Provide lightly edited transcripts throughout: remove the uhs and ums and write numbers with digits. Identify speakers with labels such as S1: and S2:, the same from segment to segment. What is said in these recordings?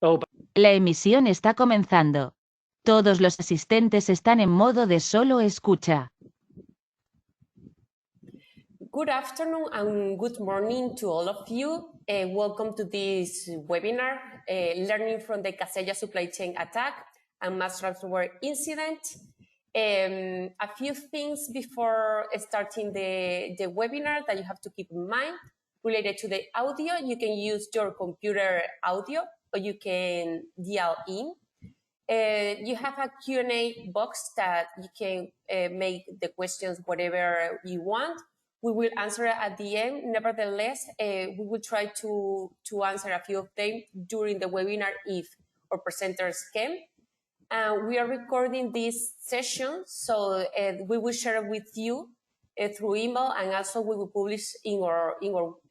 S1: Oh,
S2: La emisión está comenzando. Todos los asistentes están en modo de solo escucha.
S3: Good afternoon and good morning to all of you. Welcome to this webinar, Learning from the Kaseya Supply Chain Attack and Mass Ransomware Incident. A few things before starting the webinar that you have to keep in mind. Related to the audio, you can use your computer audio or you can dial in. You have a Q&A box that you can make the questions whatever you want. We will answer at the end. Nevertheless, we will try to answer a few of them during the webinar if our presenters can. We are recording this session, so we will share it with you through email, and also we will publish in our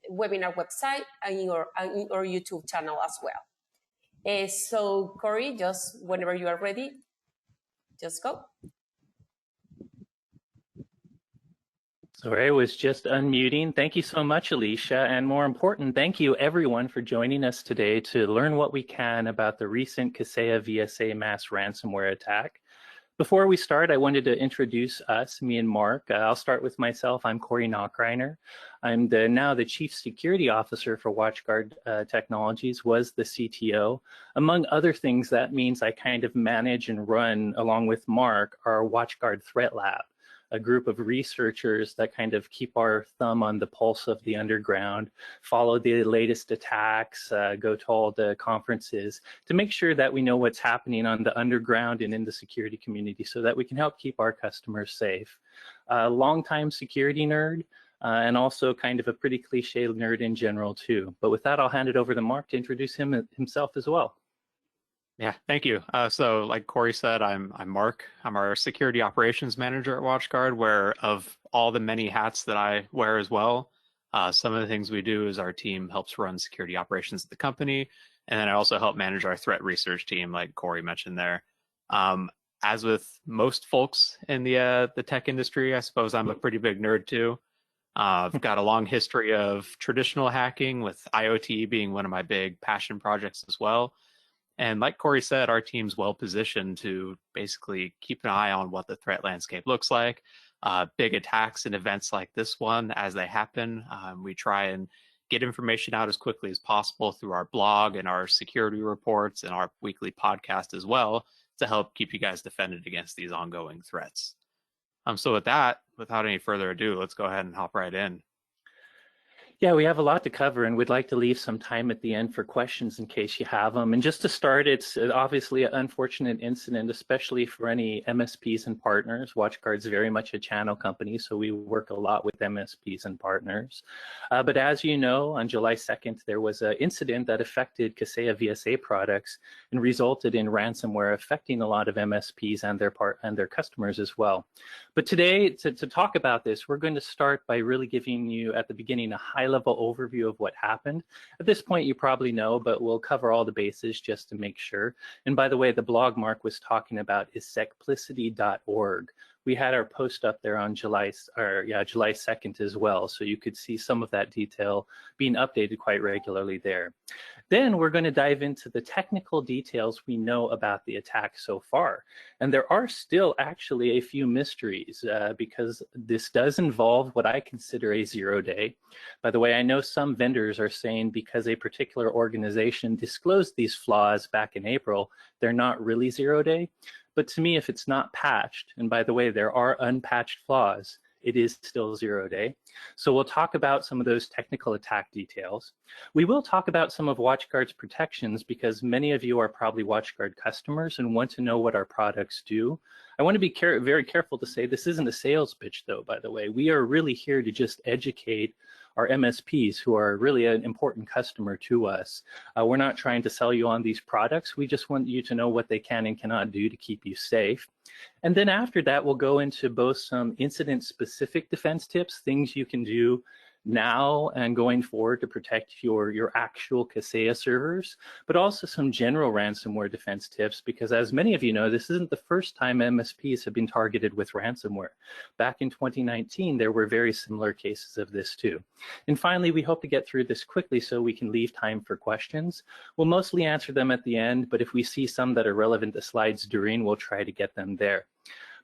S3: webinar website and in our YouTube channel as well. So Corey, just whenever you are ready, just go.
S1: Sorry, I was just unmuting. Thank you so much, Alicia. And more important, thank you everyone for joining us today to learn what we can about the recent Kaseya VSA mass ransomware attack. Before we start, I wanted to introduce us, me and Marc. I'll start with myself. I'm Corey Nachreiner. I'm now the Chief Security Officer for WatchGuard Technologies, was the CTO. Among other things, that means I kind of manage and run, along with Marc, our WatchGuard Threat Lab, a group of researchers that kind of keep our thumb on the pulse of the underground, follow the latest attacks, go to all the conferences to make sure that we know what's happening on the underground and in the security community so that we can help keep our customers safe. Longtime security nerd, and also kind of a pretty cliche nerd in general too. But with that, I'll hand it over to Marc to introduce himself as well.
S4: Yeah, thank you. So like Corey said, I'm Marc. I'm our security operations manager at WatchGuard, where of all the many hats that I wear as well, some of the things we do is our team helps run security operations at the company. And then I also help manage our threat research team, like Corey mentioned there. As with most folks in the tech industry, I suppose I'm a pretty big nerd too. I've got a long history of traditional hacking, with IoT being one of my big passion projects as well. And like Corey said, our team's well positioned to basically keep an eye on what the threat landscape looks like. Big attacks and events like this one, as they happen, we try and get information out as quickly as possible through our blog and our security reports and our weekly podcast as well, to help keep you guys defended against these ongoing threats. So with that, without any further ado, let's go ahead and hop right in.
S1: Yeah, we have a lot to cover, and we'd like to leave some time at the end for questions in case you have them. And just to start, it's obviously an unfortunate incident, especially for any MSPs and partners. WatchGuard's very much a channel company, so we work a lot with MSPs and partners. But as you know, on July 2nd, there was an incident that affected Kaseya VSA products and resulted in ransomware affecting a lot of MSPs and their customers as well. But today, to talk about this, we're going to start by really giving you, at the beginning, a high-level overview of what happened. At this point, you probably know, but we'll cover all the bases just to make sure. And by the way, the blog Marc was talking about is secplicity.org. We had our post up there on July 2nd as well, so you could see some of that detail being updated quite regularly there. Then we're going to dive into the technical details we know about the attack so far. And there are still actually a few mysteries because this does involve what I consider a zero-day. By the way, I know some vendors are saying because a particular organization disclosed these flaws back in April, they're not really zero-day. But to me, if it's not patched, and by the way, there are unpatched flaws, it is still zero-day. So we'll talk about some of those technical attack details. We will talk about some of WatchGuard's protections because many of you are probably WatchGuard customers and want to know what our products do. I want to be very careful to say this isn't a sales pitch though, by the way. We are really here to just educate our MSPs, who are really an important customer to us. We're not trying to sell you on these products. We just want you to know what they can and cannot do to keep you safe. And then after that, we'll go into both some incident-specific defense tips, things you can do now and going forward to protect your actual Kaseya servers, but also some general ransomware defense tips, because as many of you know, this isn't the first time MSPs have been targeted with ransomware. Back in 2019, there were very similar cases of this too. And finally, we hope to get through this quickly so we can leave time for questions. We'll mostly answer them at the end, but if we see some that are relevant to slides during, we'll try to get them there.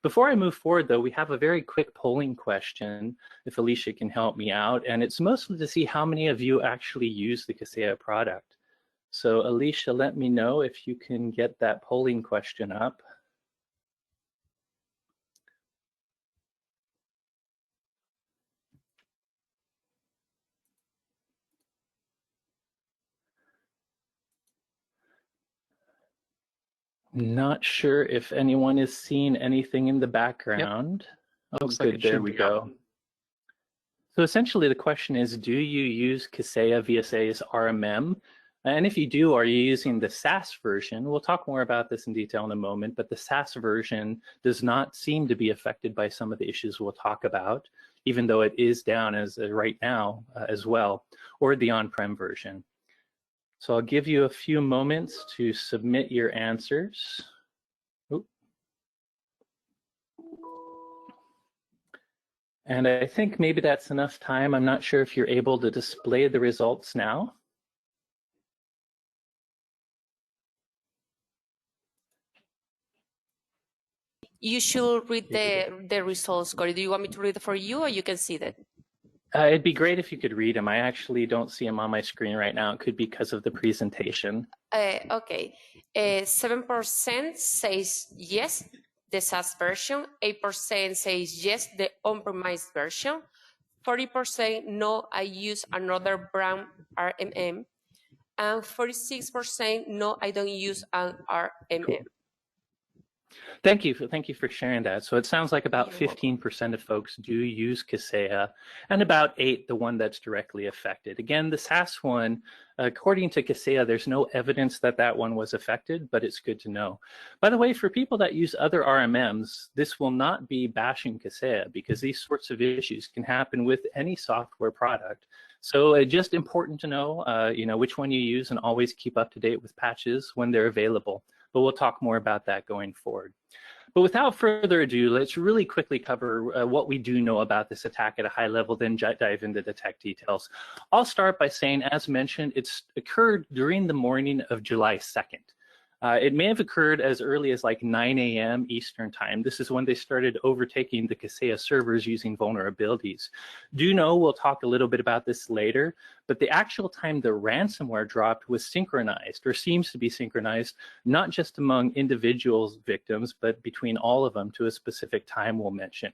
S1: Before I move forward, though, we have a very quick polling question, if Alicia can help me out, and it's mostly to see how many of you actually use the Kaseya product. So Alicia, let me know if you can get that polling question up. Not sure if anyone is seeing anything in the background. Yep. Oh, good, there we go. So essentially the question is, do you use Kaseya VSA's RMM? And if you do, are you using the SaaS version? We'll talk more about this in detail in a moment, but the SaaS version does not seem to be affected by some of the issues we'll talk about, even though it is down as right now as well, or the on-prem version. So I'll give you a few moments to submit your answers. Oop. And I think maybe that's enough time. I'm not sure if you're able to display the results now.
S3: You should read the results, Corey. Do you want me to read it for you, or you can see that?
S1: It'd be great if you could read them. I actually don't see them on my screen right now. It could be because of the presentation.
S3: Okay. 7% says yes, the SaaS version. 8% says yes, the on-premise version. 40% no, I use another brand RMM. And 46% no, I don't use an RMM.
S1: Cool. Thank you for sharing that. So it sounds like about 15% of folks do use Kaseya, and about 8% the one that's directly affected. Again, the SaaS one, according to Kaseya, there's no evidence that that one was affected, but it's good to know. By the way, for people that use other RMMs, this will not be bashing Kaseya, because these sorts of issues can happen with any software product. So just important to know, which one you use, and always keep up to date with patches when they're available. But we'll talk more about that going forward. But without further ado, let's really quickly cover what we do know about this attack at a high level, then dive into the tech details. I'll start by saying, as mentioned, it's occurred during the morning of July 2nd. It may have occurred as early as like 9 a.m. Eastern time. This is when they started overtaking the Kaseya servers using vulnerabilities. Do know, we'll talk a little bit about this later, but the actual time the ransomware dropped was synchronized, or seems to be synchronized, not just among individual victims, but between all of them to a specific time we'll mention.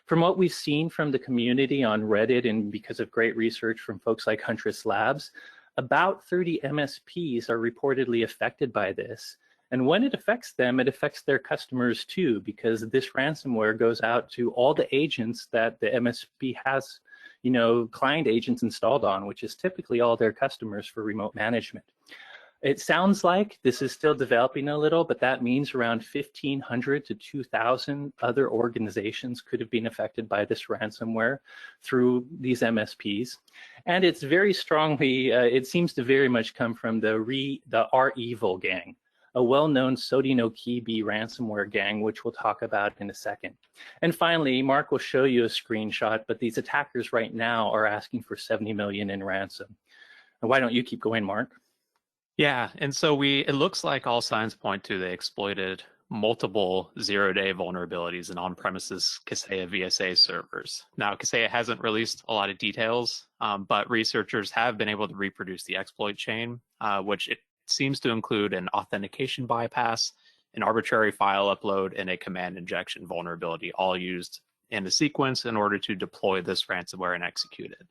S1: From what we've seen from the community on Reddit, and because of great research from folks like Huntress Labs, about 30 MSPs are reportedly affected by this. And when it affects them, it affects their customers too, because this ransomware goes out to all the agents that the MSP has, client agents installed on, which is typically all their customers for remote management. It sounds like this is still developing a little, but that means around 1,500 to 2,000 other organizations could have been affected by this ransomware through these MSPs. And it's very strongly, it seems to very much come from the Revil gang, a well-known Sodinokibi ransomware gang, which we'll talk about in a second. And finally, Marc will show you a screenshot, but these attackers right now are asking for 70 million in ransom. And why don't you keep going, Marc?
S4: Yeah, and so it looks like all signs point to they exploited multiple zero-day vulnerabilities in on-premises Kaseya VSA servers. Now, Kaseya hasn't released a lot of details, but researchers have been able to reproduce the exploit chain, which it seems to include an authentication bypass, an arbitrary file upload, and a command injection vulnerability, all used in a sequence in order to deploy this ransomware and execute it.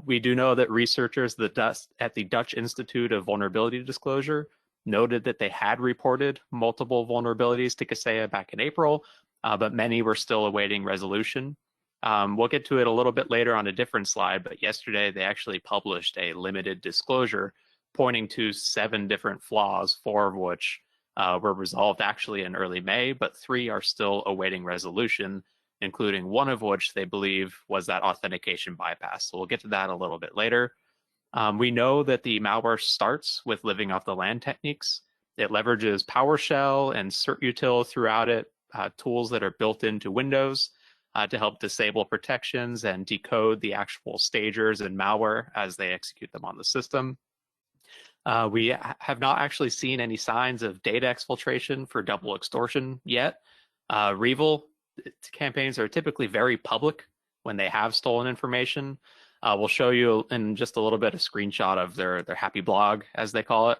S4: We do know that researchers at the Dutch Institute of Vulnerability Disclosure noted that they had reported multiple vulnerabilities to Kaseya back in April, but many were still awaiting resolution. We'll get to it a little bit later on a different slide, but yesterday they actually published a limited disclosure pointing to 7 different flaws, 4 of which were resolved actually in early May, but 3 are still awaiting resolution including one of which they believe was that authentication bypass. So we'll get to that a little bit later. We know that the malware starts with living off the land techniques. It leverages PowerShell and certutil throughout it, tools that are built into Windows to help disable protections and decode the actual stagers and malware as they execute them on the system. We have not actually seen any signs of data exfiltration for double extortion yet. Revil campaigns are typically very public when they have stolen information. We'll show you in just a little bit a screenshot of their happy blog, as they call it,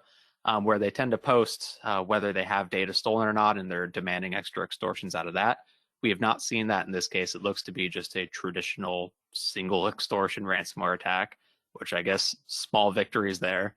S4: where they tend to post whether they have data stolen or not, and they're demanding extra extortions out of that. We have not seen that in this case. It looks to be just a traditional single extortion ransomware attack, which I guess small victories there.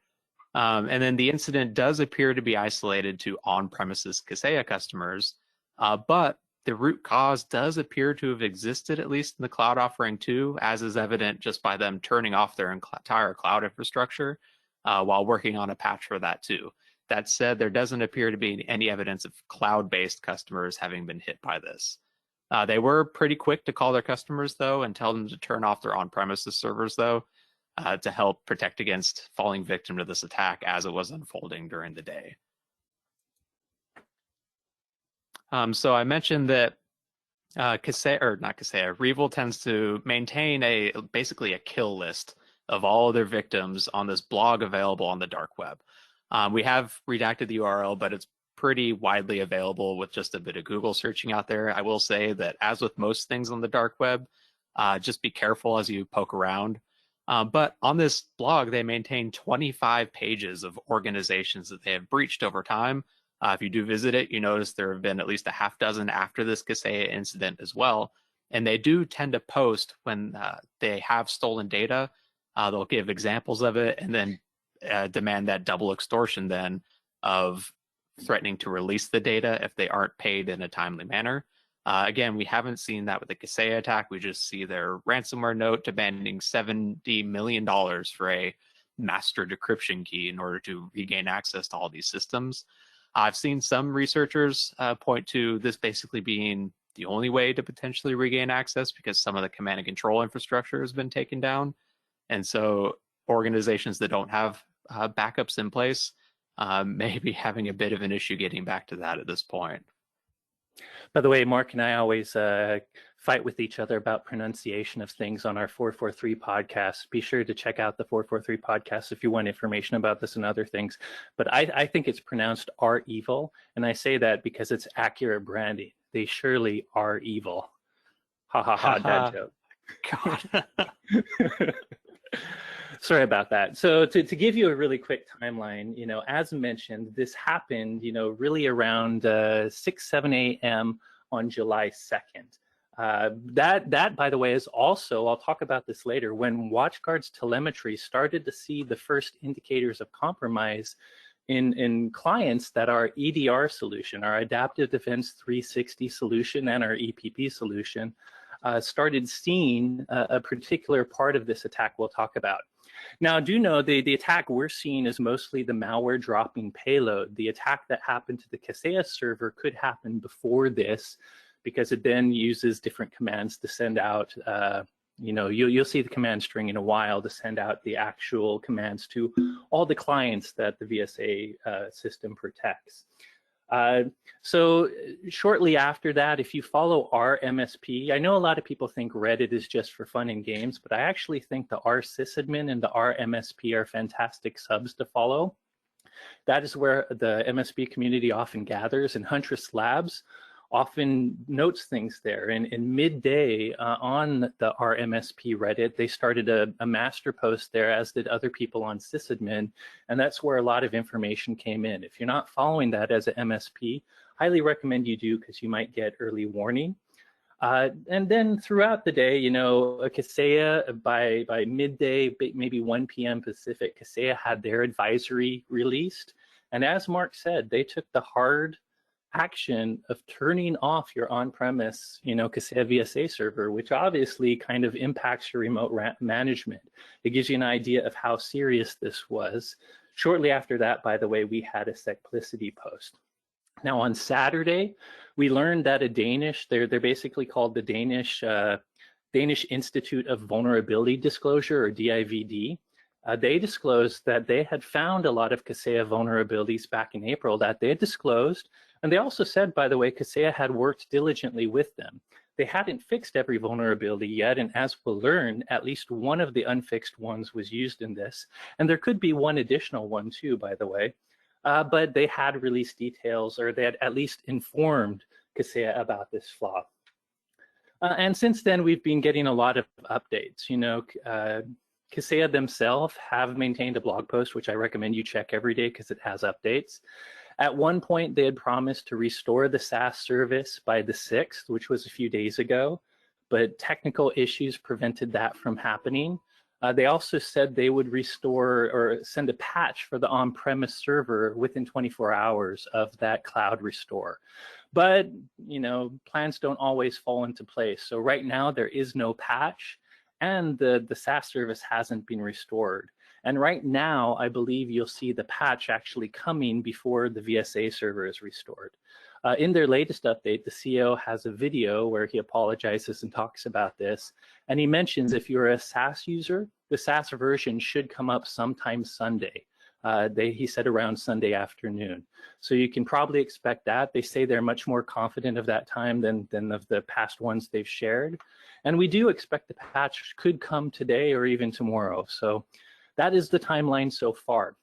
S4: And then the incident does appear to be isolated to on-premises Kaseya customers, but the root cause does appear to have existed, at least in the cloud offering too, as is evident just by them turning off their entire cloud infrastructure while working on a patch for that too. That said, there doesn't appear to be any evidence of cloud-based customers having been hit by this. They were pretty quick to call their customers though and tell them to turn off their on-premises servers though to help protect against falling victim to this attack as it was unfolding during the day. So I mentioned that Revil tends to maintain basically a kill list of all of their victims on this blog available on the dark web. We have redacted the URL, but it's pretty widely available with just a bit of Google searching out there. I will say that as with most things on the dark web, just be careful as you poke around. But on this blog, they maintain 25 pages of organizations that they have breached over time. If you do visit it, you notice there have been at least a half dozen after this Kaseya incident as well. And they do tend to post when they have stolen data. They'll give examples of it and then demand that double extortion then of threatening to release the data if they aren't paid in a timely manner. Again, we haven't seen that with the Kaseya attack. We just see their ransomware note demanding $70 million for a master decryption key in order to regain access to all these systems. I've seen some researchers point to this basically being the only way to potentially regain access because some of the command and control infrastructure has been taken down. And so organizations that don't have backups in place may be having a bit of an issue getting back to that at this point.
S1: By the way, Mark and I always fight with each other about pronunciation of things on our 443 podcast. Be sure to check out the 443 podcast if you want information about this and other things. But I think it's pronounced are evil, and I say that because it's accurate branding. They surely are evil. Ha ha ha, dad joke. God. Sorry about that. So to give you a really quick timeline, as mentioned, this happened, really around 6, 7 a.m. on July 2nd. That, by the way, is also, I'll talk about this later, when WatchGuard's telemetry started to see the first indicators of compromise in clients that our EDR solution, our Adaptive Defense 360 solution, and our EPP solution started seeing a particular part of this attack we'll talk about. Now, do know the attack we're seeing is mostly the malware dropping payload. The attack that happened to the Kaseya server could happen before this because it then uses different commands to send out, you'll see the command string in a while to send out the actual commands to all the clients that the VSA system protects. So shortly after that, if you follow our MSP, I know a lot of people think Reddit is just for fun and games, but I actually think the R sysadmin and the R MSP are fantastic subs to follow. That is where the MSP community often gathers, and Huntress Labs often notes things there. And in midday on the R MSP Reddit, they started a master post there, as did other people on sysadmin, and that's where a lot of information came in. If you're not following that as an MSP, highly recommend you do, because you might get early warning. And then throughout the day, Kaseya, by midday, maybe 1 p.m. Pacific, Kaseya had their advisory released. And as Mark said, they took the hard action of turning off your on-premise, Kaseya VSA server, which obviously kind of impacts your remote management. It gives you an idea of how serious this was. Shortly after that, by the way, we had a Secplicity post. Now on Saturday, we learned that a Danish, they're basically called the Danish Institute of Vulnerability Disclosure, or DIVD. They disclosed that they had found a lot of Kaseya vulnerabilities back in April that they had disclosed. And they also said, by the way, Kaseya had worked diligently with them. They hadn't fixed every vulnerability yet, and as we'll learn, at least one of the unfixed ones was used in this. And there could be one additional one too, by the way. But they had released details, or they had at least informed Kaseya about this flaw. And since then, we've been getting a lot of updates. You know, Kaseya themselves have maintained a blog post, which I recommend you check every day because it has updates. At one point, they had promised to restore the SaaS service by the 6th, which was a few days ago, but technical issues prevented that from happening. They also said they would restore or send a patch for the on-premise server within 24 hours of that cloud restore. But, you know, plans don't always fall into place. So right now there is no patch, and the SaaS service hasn't been restored. And right now, I believe you'll see the patch actually coming before the VSA server is restored. In their latest update, the CEO has a video where he apologizes and talks about this. And he mentions if you're a SaaS user, the SaaS version should come up sometime Sunday. He said around Sunday afternoon. So you can probably expect that. They say they're much more confident of that time than of the past ones they've shared. And we do expect the patch could come today or even tomorrow. So that is the timeline so far.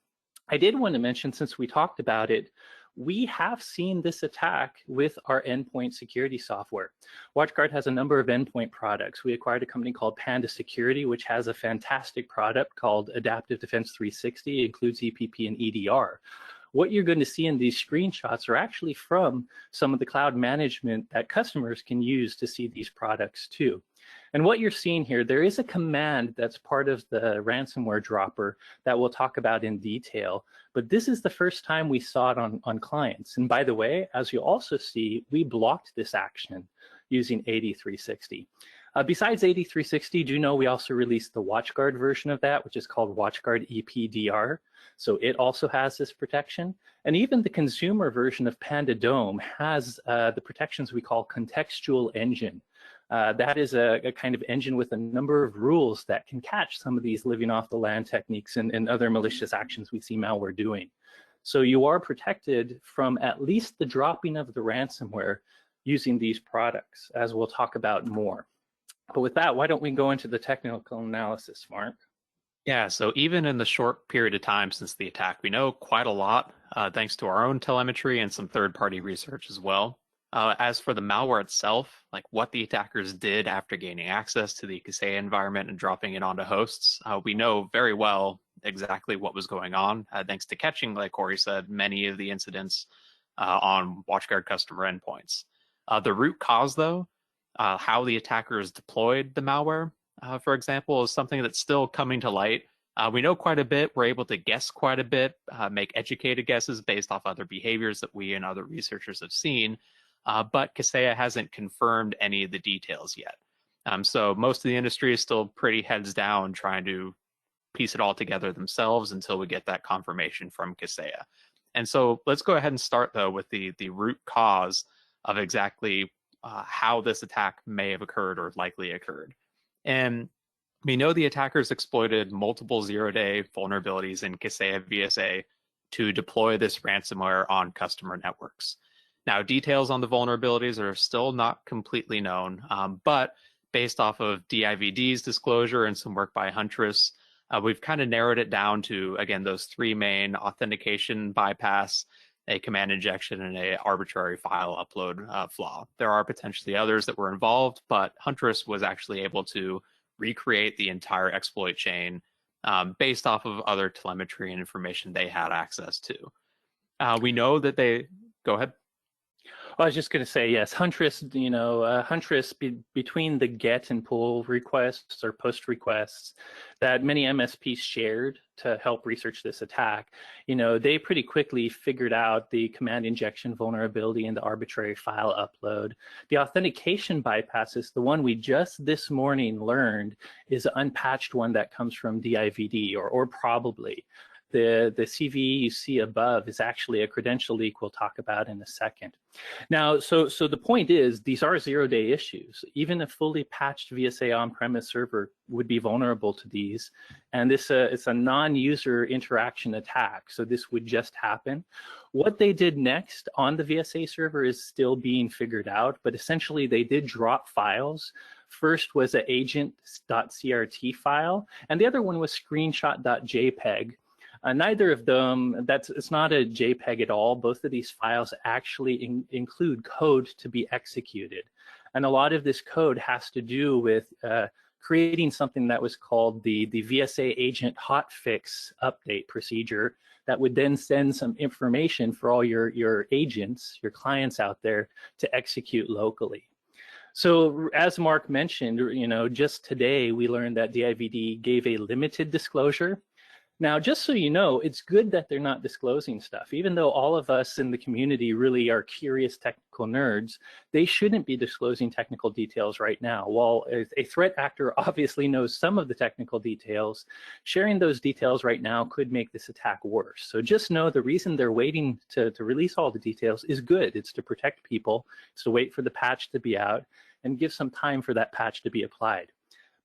S1: I did want to mention, since we talked about it, we have seen this attack with our endpoint security software. WatchGuard has a number of endpoint products. We acquired a company called Panda Security, which has a fantastic product called Adaptive Defense 360. It includes EPP and EDR. What you're going to see in these screenshots are actually from some of the cloud management that customers can use to see these products too. And what you're seeing here, there is a command that's part of the ransomware dropper that we'll talk about in detail, but this is the first time we saw it on clients. And by the way, as you also see, we blocked this action using AD360. Besides AD360, do you know we also released the WatchGuard version of that, which is called WatchGuard EPDR. So it also has this protection. And even the consumer version of Panda Dome has the protections we call contextual engine. That is a kind of engine with a number of rules that can catch some of these living off the land techniques and other malicious actions we see malware doing. So you are protected from at least the dropping of the ransomware using these products, as we'll talk about more. But with that, why don't we go into the technical analysis, Marc?
S4: Yeah, so even in the short period of time since the attack, we know quite a lot, thanks to our own telemetry and some third-party research as well. As for the malware itself, like what the attackers did after gaining access to the Kaseya environment and dropping it onto hosts, we know very well exactly what was going on, thanks to catching, like Corey said, many of the incidents on WatchGuard customer endpoints. The root cause, though, how the attackers deployed the malware, for example, is something that's still coming to light. We know quite a bit. We're able to guess quite a bit, make educated guesses based off other behaviors that we and other researchers have seen. But Kaseya hasn't confirmed any of the details yet. So most of the industry is still pretty heads down trying to piece it all together themselves until we get that confirmation from Kaseya. And so let's go ahead and start, though, with the root cause of exactly how this attack may have occurred or likely occurred. And we know the attackers exploited multiple zero-day vulnerabilities in Kaseya VSA to deploy this ransomware on customer networks. Now, details on the vulnerabilities are still not completely known, but based off of DIVD's disclosure and some work by Huntress, we've kind of narrowed it down to, again, those three main: authentication bypass, a command injection, and an arbitrary file upload flaw. There are potentially others that were involved, but Huntress was actually able to recreate the entire exploit chain based off of other telemetry and information they had access to. We know that they... Go ahead.
S1: I was just going to say, yes, Huntress, Huntress between the get and pull requests or post requests that many MSPs shared to help research this attack, they pretty quickly figured out the command injection vulnerability and the arbitrary file upload. The authentication bypass is the one we just this morning learned is an unpatched one that comes from DIVD or probably. the CVE you see above is actually a credential leak we'll talk about in a second. Now, so the point is, these are zero-day issues. Even a fully patched VSA on-premise server would be vulnerable to these. And this it's a non-user interaction attack, so this would just happen. What they did next on the VSA server is still being figured out, but essentially they did drop files. First was an agent.crt file, and the other one was screenshot.jpg. Neither of them, it's not a JPEG at all. Both of these files actually include code to be executed. And a lot of this code has to do with creating something that was called the VSA agent hotfix update procedure that would then send some information for all your agents, your clients out there to execute locally. So as Marc mentioned, just today we learned that DIVD gave a limited disclosure. Now, just so you know, it's good that they're not disclosing stuff. Even though all of us in the community really are curious technical nerds, they shouldn't be disclosing technical details right now. While a threat actor obviously knows some of the technical details, sharing those details right now could make this attack worse. So just know the reason they're waiting to release all the details is good. It's to protect people. It's to wait for the patch to be out and give some time for that patch to be applied.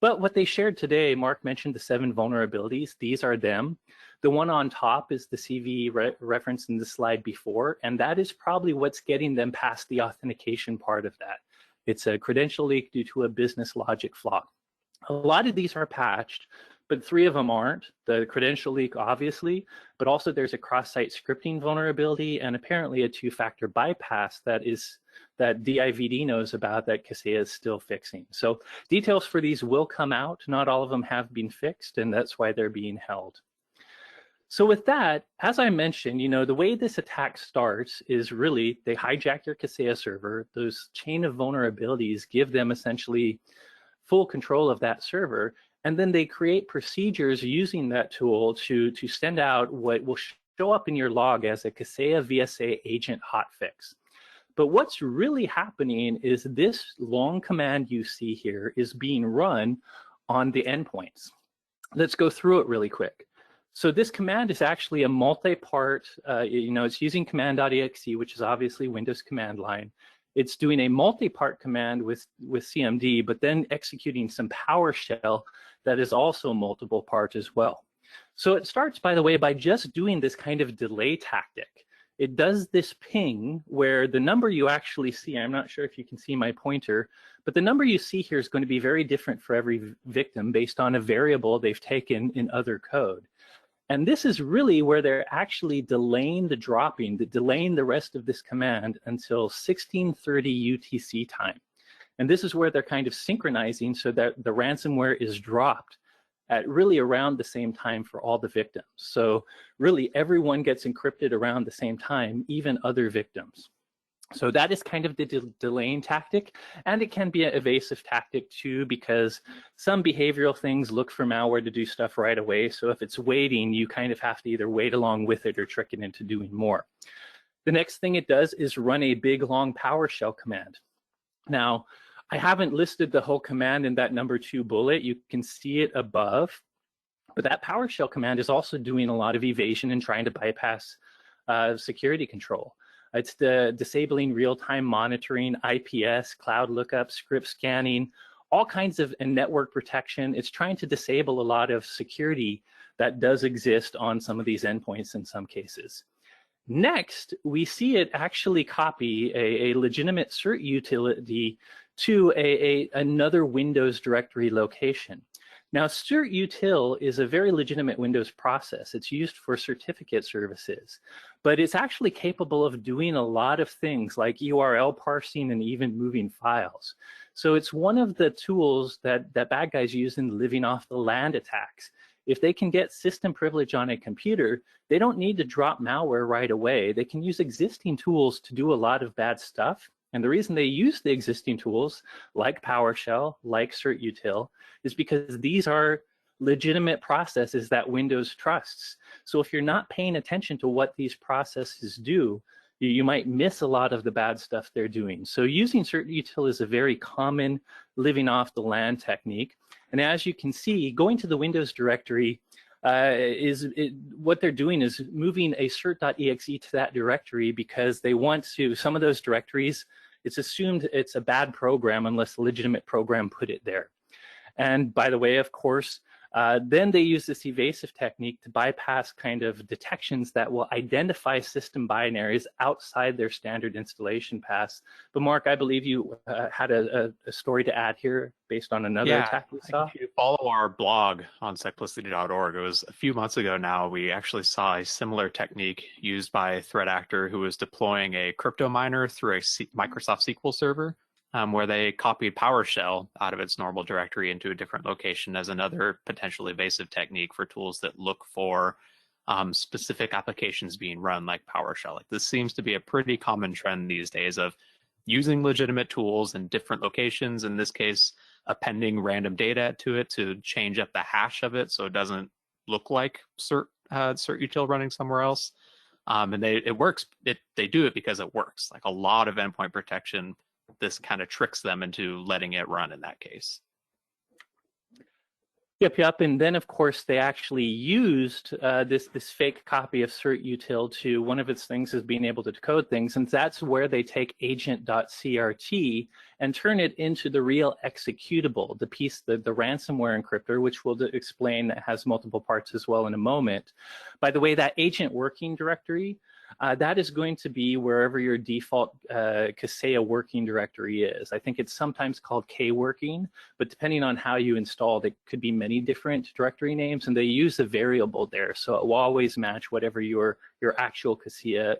S1: But what they shared today, Marc mentioned the 7 vulnerabilities. These are them. The one on top is the CVE referenced in the slide before, and that is probably what's getting them past the authentication part of that. It's a credential leak due to a business logic flaw. A lot of these are patched, but 3 of them aren't. The credential leak, obviously, but also there's a cross-site scripting vulnerability and apparently a 2-factor bypass that DIVD knows about that Kaseya is still fixing. So details for these will come out. Not all of them have been fixed, and that's why they're being held. So with that, as I mentioned, the way this attack starts is really they hijack your Kaseya server. Those chain of vulnerabilities give them essentially full control of that server, and then they create procedures using that tool to send out what will show up in your log as a Kaseya VSA agent hotfix. But what's really happening is this long command you see here is being run on the endpoints. Let's go through it really quick. So this command is actually a multi-part, it's using command.exe, which is obviously Windows command line. It's doing a multi-part command with CMD, but then executing some PowerShell that is also multiple parts as well. So it starts, by the way, by just doing this kind of delay tactic. It does this ping where the number you actually see, I'm not sure if you can see my pointer, but the number you see here is going to be very different for every victim based on a variable they've taken in other code. And this is really where they're actually delaying the dropping, delaying the rest of this command until 1630 UTC time. And this is where they're kind of synchronizing so that the ransomware is dropped at really around the same time for all the victims. So really everyone gets encrypted around the same time, even other victims. So that is kind of the delaying tactic, and it can be an evasive tactic too, because some behavioral things look for malware to do stuff right away. So if it's waiting, you kind of have to either wait along with it or trick it into doing more. The next thing it does is run a big long PowerShell command. Now, I haven't listed the whole command in that number 2 bullet. You can see it above, but that PowerShell command is also doing a lot of evasion and trying to bypass security control. It's disabling real-time monitoring, IPS, cloud lookup, script scanning, all kinds of network protection. It's trying to disable a lot of security that does exist on some of these endpoints in some cases. Next, we see it actually copy a legitimate cert utility to another Windows directory location. Now, cert util is a very legitimate Windows process. It's used for certificate services, but it's actually capable of doing a lot of things like URL parsing and even moving files. So it's one of the tools that bad guys use in living off the land attacks. If they can get system privilege on a computer, they don't need to drop malware right away. They can use existing tools to do a lot of bad stuff. And the reason they use the existing tools like PowerShell, like cert util, is because these are legitimate processes that Windows trusts. So if you're not paying attention to what these processes do, you might miss a lot of the bad stuff they're doing. So using cert util is a very common living off the land technique. And as you can see, going to the Windows directory, what they're doing is moving a cert.exe to that directory because they want to, some of those directories, it's assumed it's a bad program unless a legitimate program put it there. And by the way, of course, then they use this evasive technique to bypass kind of detections that will identify system binaries outside their standard installation paths. But Marc, I believe you had a story to add here based on another attack we saw.
S4: If you follow our blog on secplicity.org, it was a few months ago now, we actually saw a similar technique used by a threat actor who was deploying a crypto miner through a Microsoft SQL server. Where they copied PowerShell out of its normal directory into a different location as another potentially evasive technique for tools that look for specific applications being run like PowerShell. Like this seems to be a pretty common trend these days of using legitimate tools in different locations, in this case, appending random data to it to change up the hash of it so it doesn't look like cert util running somewhere else. And it works. They do it because it works. Like a lot of endpoint protection, this kind of tricks them into letting it run in that case.
S1: Yep. And then, of course, they actually used this fake copy of cert util to, one of its things is being able to decode things, and that's where they take agent.crt and turn it into the real executable, the piece, the ransomware encryptor, which we'll explain that has multiple parts as well in a moment. By the way, that agent working directory, that is going to be wherever your default Kaseya working directory is. I think it's sometimes called K-working, but depending on how you installed, it could be many different directory names, and they use a variable there, so it will always match whatever your actual Kaseya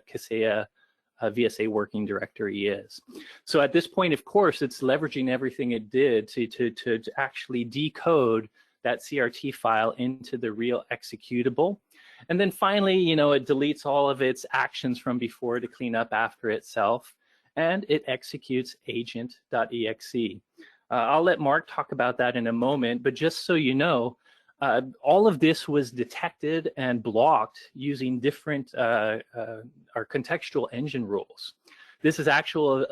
S1: VSA working directory is. So at this point, of course, it's leveraging everything it did to actually decode that CRT file into the real executable. And then finally, it deletes all of its actions from before to clean up after itself, and it executes agent.exe. I'll let Marc talk about that in a moment, but just so you know, all of this was detected and blocked using different or contextual engine rules. This is actual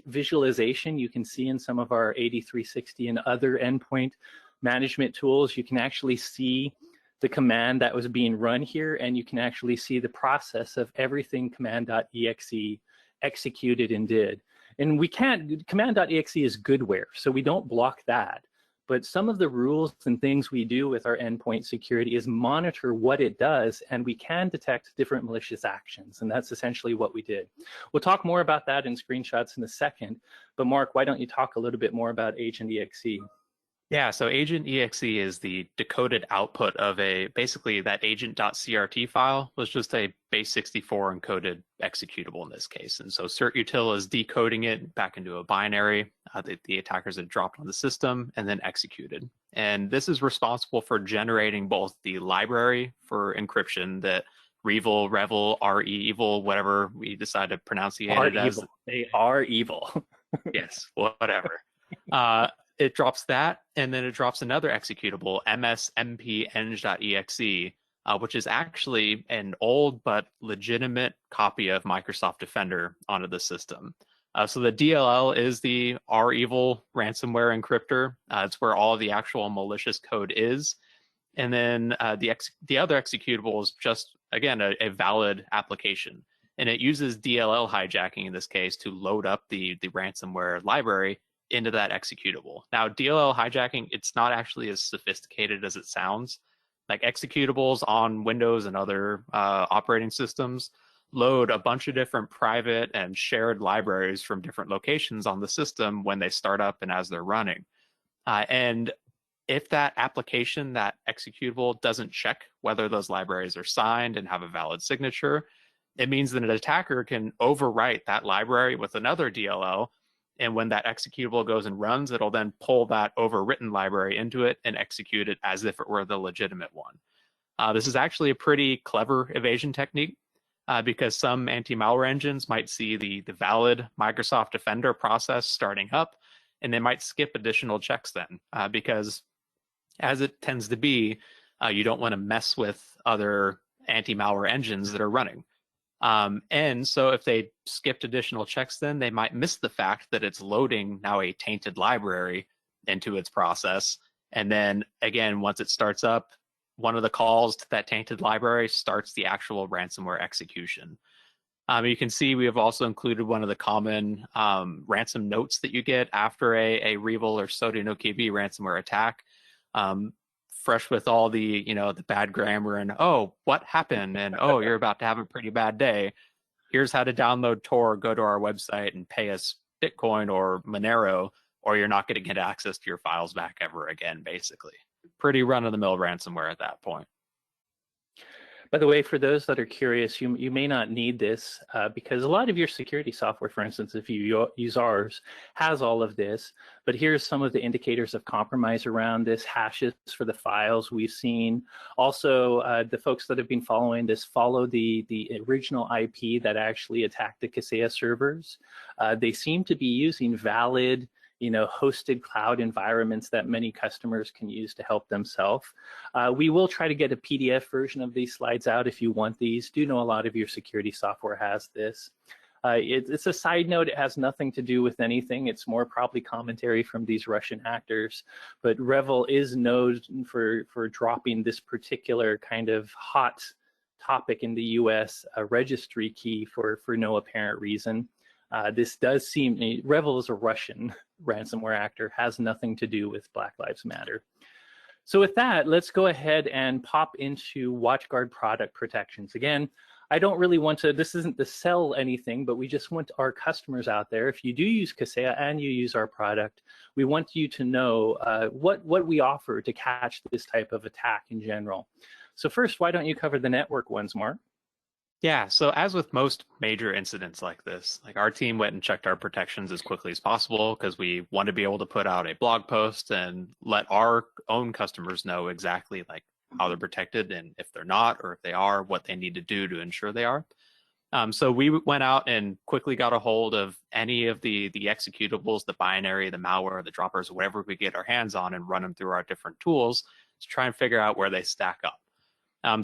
S1: visualization you can see in some of our 8360 and other endpoint management tools. You can actually see the command that was being run here, and you can actually see the process of everything command.exe executed and did. And we can't, command.exe is goodware, so we don't block that. But some of the rules and things we do with our endpoint security is monitor what it does, and we can detect different malicious actions, and that's essentially what we did. We'll talk more about that in screenshots in a second, but Marc, why don't you talk a little bit more about agent.exe?
S4: Yeah, so agent.exe is the decoded output of basically that agent.crt file was just a base64 encoded executable in this case. And so cert util is decoding it back into a binary that the attackers had dropped on the system and then executed. And this is responsible for generating both the library for encryption that Revil, Revil, whatever we decide to pronunciate it as.
S1: They are evil.
S4: Yes, whatever. It drops that, and then it drops another executable, msmpeng.exe, which is actually an old but legitimate copy of Microsoft Defender onto the system. So the DLL is the Revil ransomware encryptor. It's where all of the actual malicious code is. And then the other executable is just, again, a valid application. And it uses DLL hijacking in this case to load up the ransomware library into that executable. Now, DLL hijacking, it's not actually as sophisticated as it sounds. Like executables on Windows and other operating systems load a bunch of different private and shared libraries from different locations on the system when they start up and as they're running. And if that application, that executable, doesn't check whether those libraries are signed and have a valid signature, it means that an attacker can overwrite that library with another DLL. And when that executable goes and runs, it'll then pull that overwritten library into it and execute it as if it were the legitimate one. This is actually a pretty clever evasion technique because some anti-malware engines might see the valid Microsoft Defender process starting up, and they might skip additional checks then because, as it tends to be, you don't want to mess with other anti-malware engines that are running. And so if they skipped additional checks, then they might miss the fact that it's loading now a tainted library into its process. And then again, once it starts up, one of the calls to that tainted library starts the actual ransomware execution. You can see we have also included one of the common ransom notes that you get after a Revil or Sodinokibi ransomware attack, fresh with all the, the bad grammar and, oh, what happened? And, oh, you're about to have a pretty bad day. Here's how to download Tor, go to our website and pay us Bitcoin or Monero, or you're not going to get access to your files back ever again, basically. Pretty run-of-the-mill ransomware at that point.
S1: By the way, for those that are curious, you may not need this because a lot of your security software, for instance, if you use ours, has all of this. But here's some of the indicators of compromise around this, hashes for the files we've seen. Also, the folks that have been following this follow the original IP that actually attacked the Kaseya servers. They seem to be using valid hosted cloud environments that many customers can use to help themselves. We will try to get a PDF version of these slides out if you want these. Do know a lot of your security software has this. It's a side note. It has nothing to do with anything. It's more probably commentary from these Russian actors. But Revil is known for dropping this particular kind of hot topic in the US registry key for no apparent reason. This does seem, Revil is a Russian ransomware actor, has nothing to do with Black Lives Matter. So with that, let's go ahead and pop into WatchGuard product protections. Again, I don't really want to, this isn't to sell anything, but we just want our customers out there, if you do use Kaseya and you use our product, we want you to know what we offer to catch this type of attack in general. So first, why don't you cover the network ones, Marc?
S4: Yeah, so as with most major incidents like this, like our team went and checked our protections as quickly as possible because we want to be able to put out a blog post and let our own customers know exactly like how they're protected and if they're not, or if they are, what they need to do to ensure they are. So we went out and quickly got a hold of any of the executables, the binary, the malware, the droppers, whatever we get our hands on, and run them through our different tools to try and figure out where they stack up.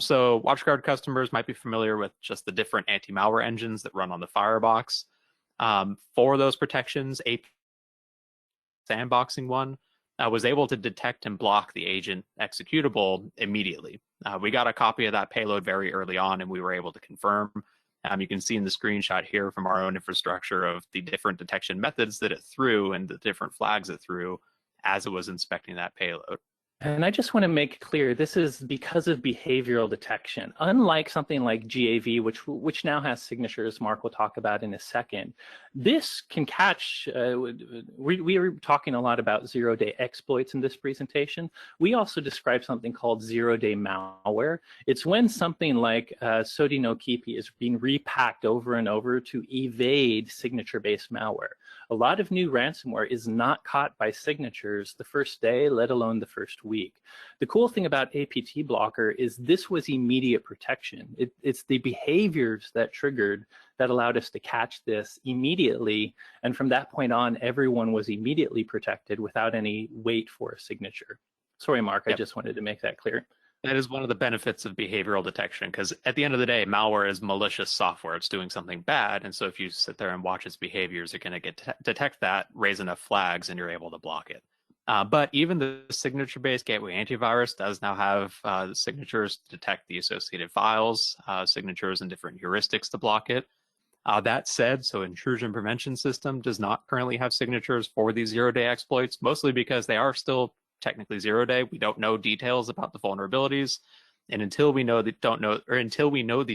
S4: So WatchGuard customers might be familiar with just the different anti-malware engines that run on the Firebox. For those protections, a sandboxing one was able to detect and block the agent executable immediately. We got a copy of that payload very early on, and we were able to confirm. You can see in the screenshot here from our own infrastructure of the different detection methods that it threw and the different flags it threw as it was inspecting that payload.
S1: And I just want to make clear, this is because of behavioral detection. Unlike something like GAV, which now has signatures, Marc will talk about in a second, this can catch, we were talking a lot about zero-day exploits in this presentation. We also describe something called zero-day malware. It's when something like Sodinokibi is being repacked over and over to evade signature-based malware. A lot of new ransomware is not caught by signatures the first day, let alone the first week. The cool thing about APT blocker is this was immediate protection. It's the behaviors that triggered that allowed us to catch this immediately. And from that point on, everyone was immediately protected without any wait for a signature. Sorry, Marc, I just wanted to make that clear.
S4: That is one of the benefits of behavioral detection, because at the end of the day, malware is malicious software. It's doing something bad. And so if you sit there and watch its behaviors, you're going to detect that, raise enough flags, and you're able to block it. But even the signature-based gateway antivirus does now have signatures to detect the associated files, signatures and different heuristics to block it. That said, so intrusion prevention system does not currently have signatures for these zero-day exploits, mostly because they are still technically zero-day. We don't know details about the vulnerabilities, and until we know the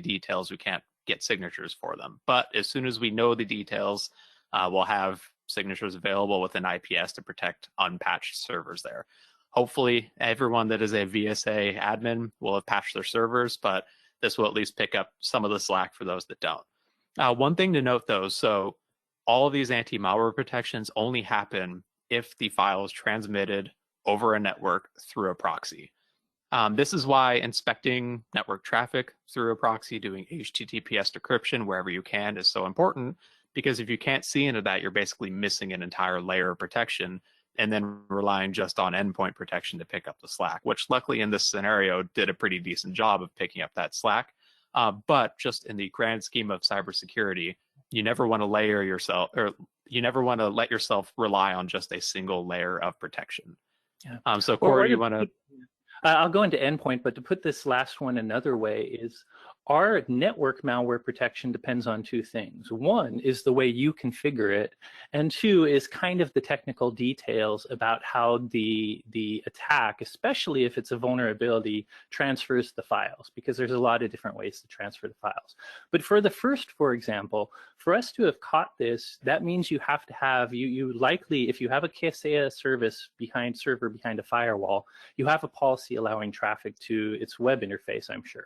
S4: details, we can't get signatures for them. But as soon as we know the details, we'll have signatures available within IPS to protect unpatched servers there. Hopefully, everyone that is a VSA admin will have patched their servers, but this will at least pick up some of the slack for those that don't. One thing to note, though, so all of these anti-malware protections only happen if the file is transmitted over a network through a proxy. This is why inspecting network traffic through a proxy, doing HTTPS decryption wherever you can is so important, because if you can't see into that, you're basically missing an entire layer of protection and then relying just on endpoint protection to pick up the slack, which luckily in this scenario did a pretty decent job of picking up that slack. But just in the grand scheme of cybersecurity, you never want to layer yourself, or you never want to let yourself rely on just a single layer of protection.
S1: Yeah.
S4: So Corey, you want to?
S1: I'll go into endpoint, but to put this last one another way is our network malware protection depends on two things. One is the way you configure it, and two is kind of the technical details about how the attack, especially if it's a vulnerability, transfers the files, because there's a lot of different ways to transfer the files. But for the first, for example, for us to have caught this, that means you have to have, you likely, if you have a Kaseya server behind a firewall, you have a policy allowing traffic to its web interface, I'm sure.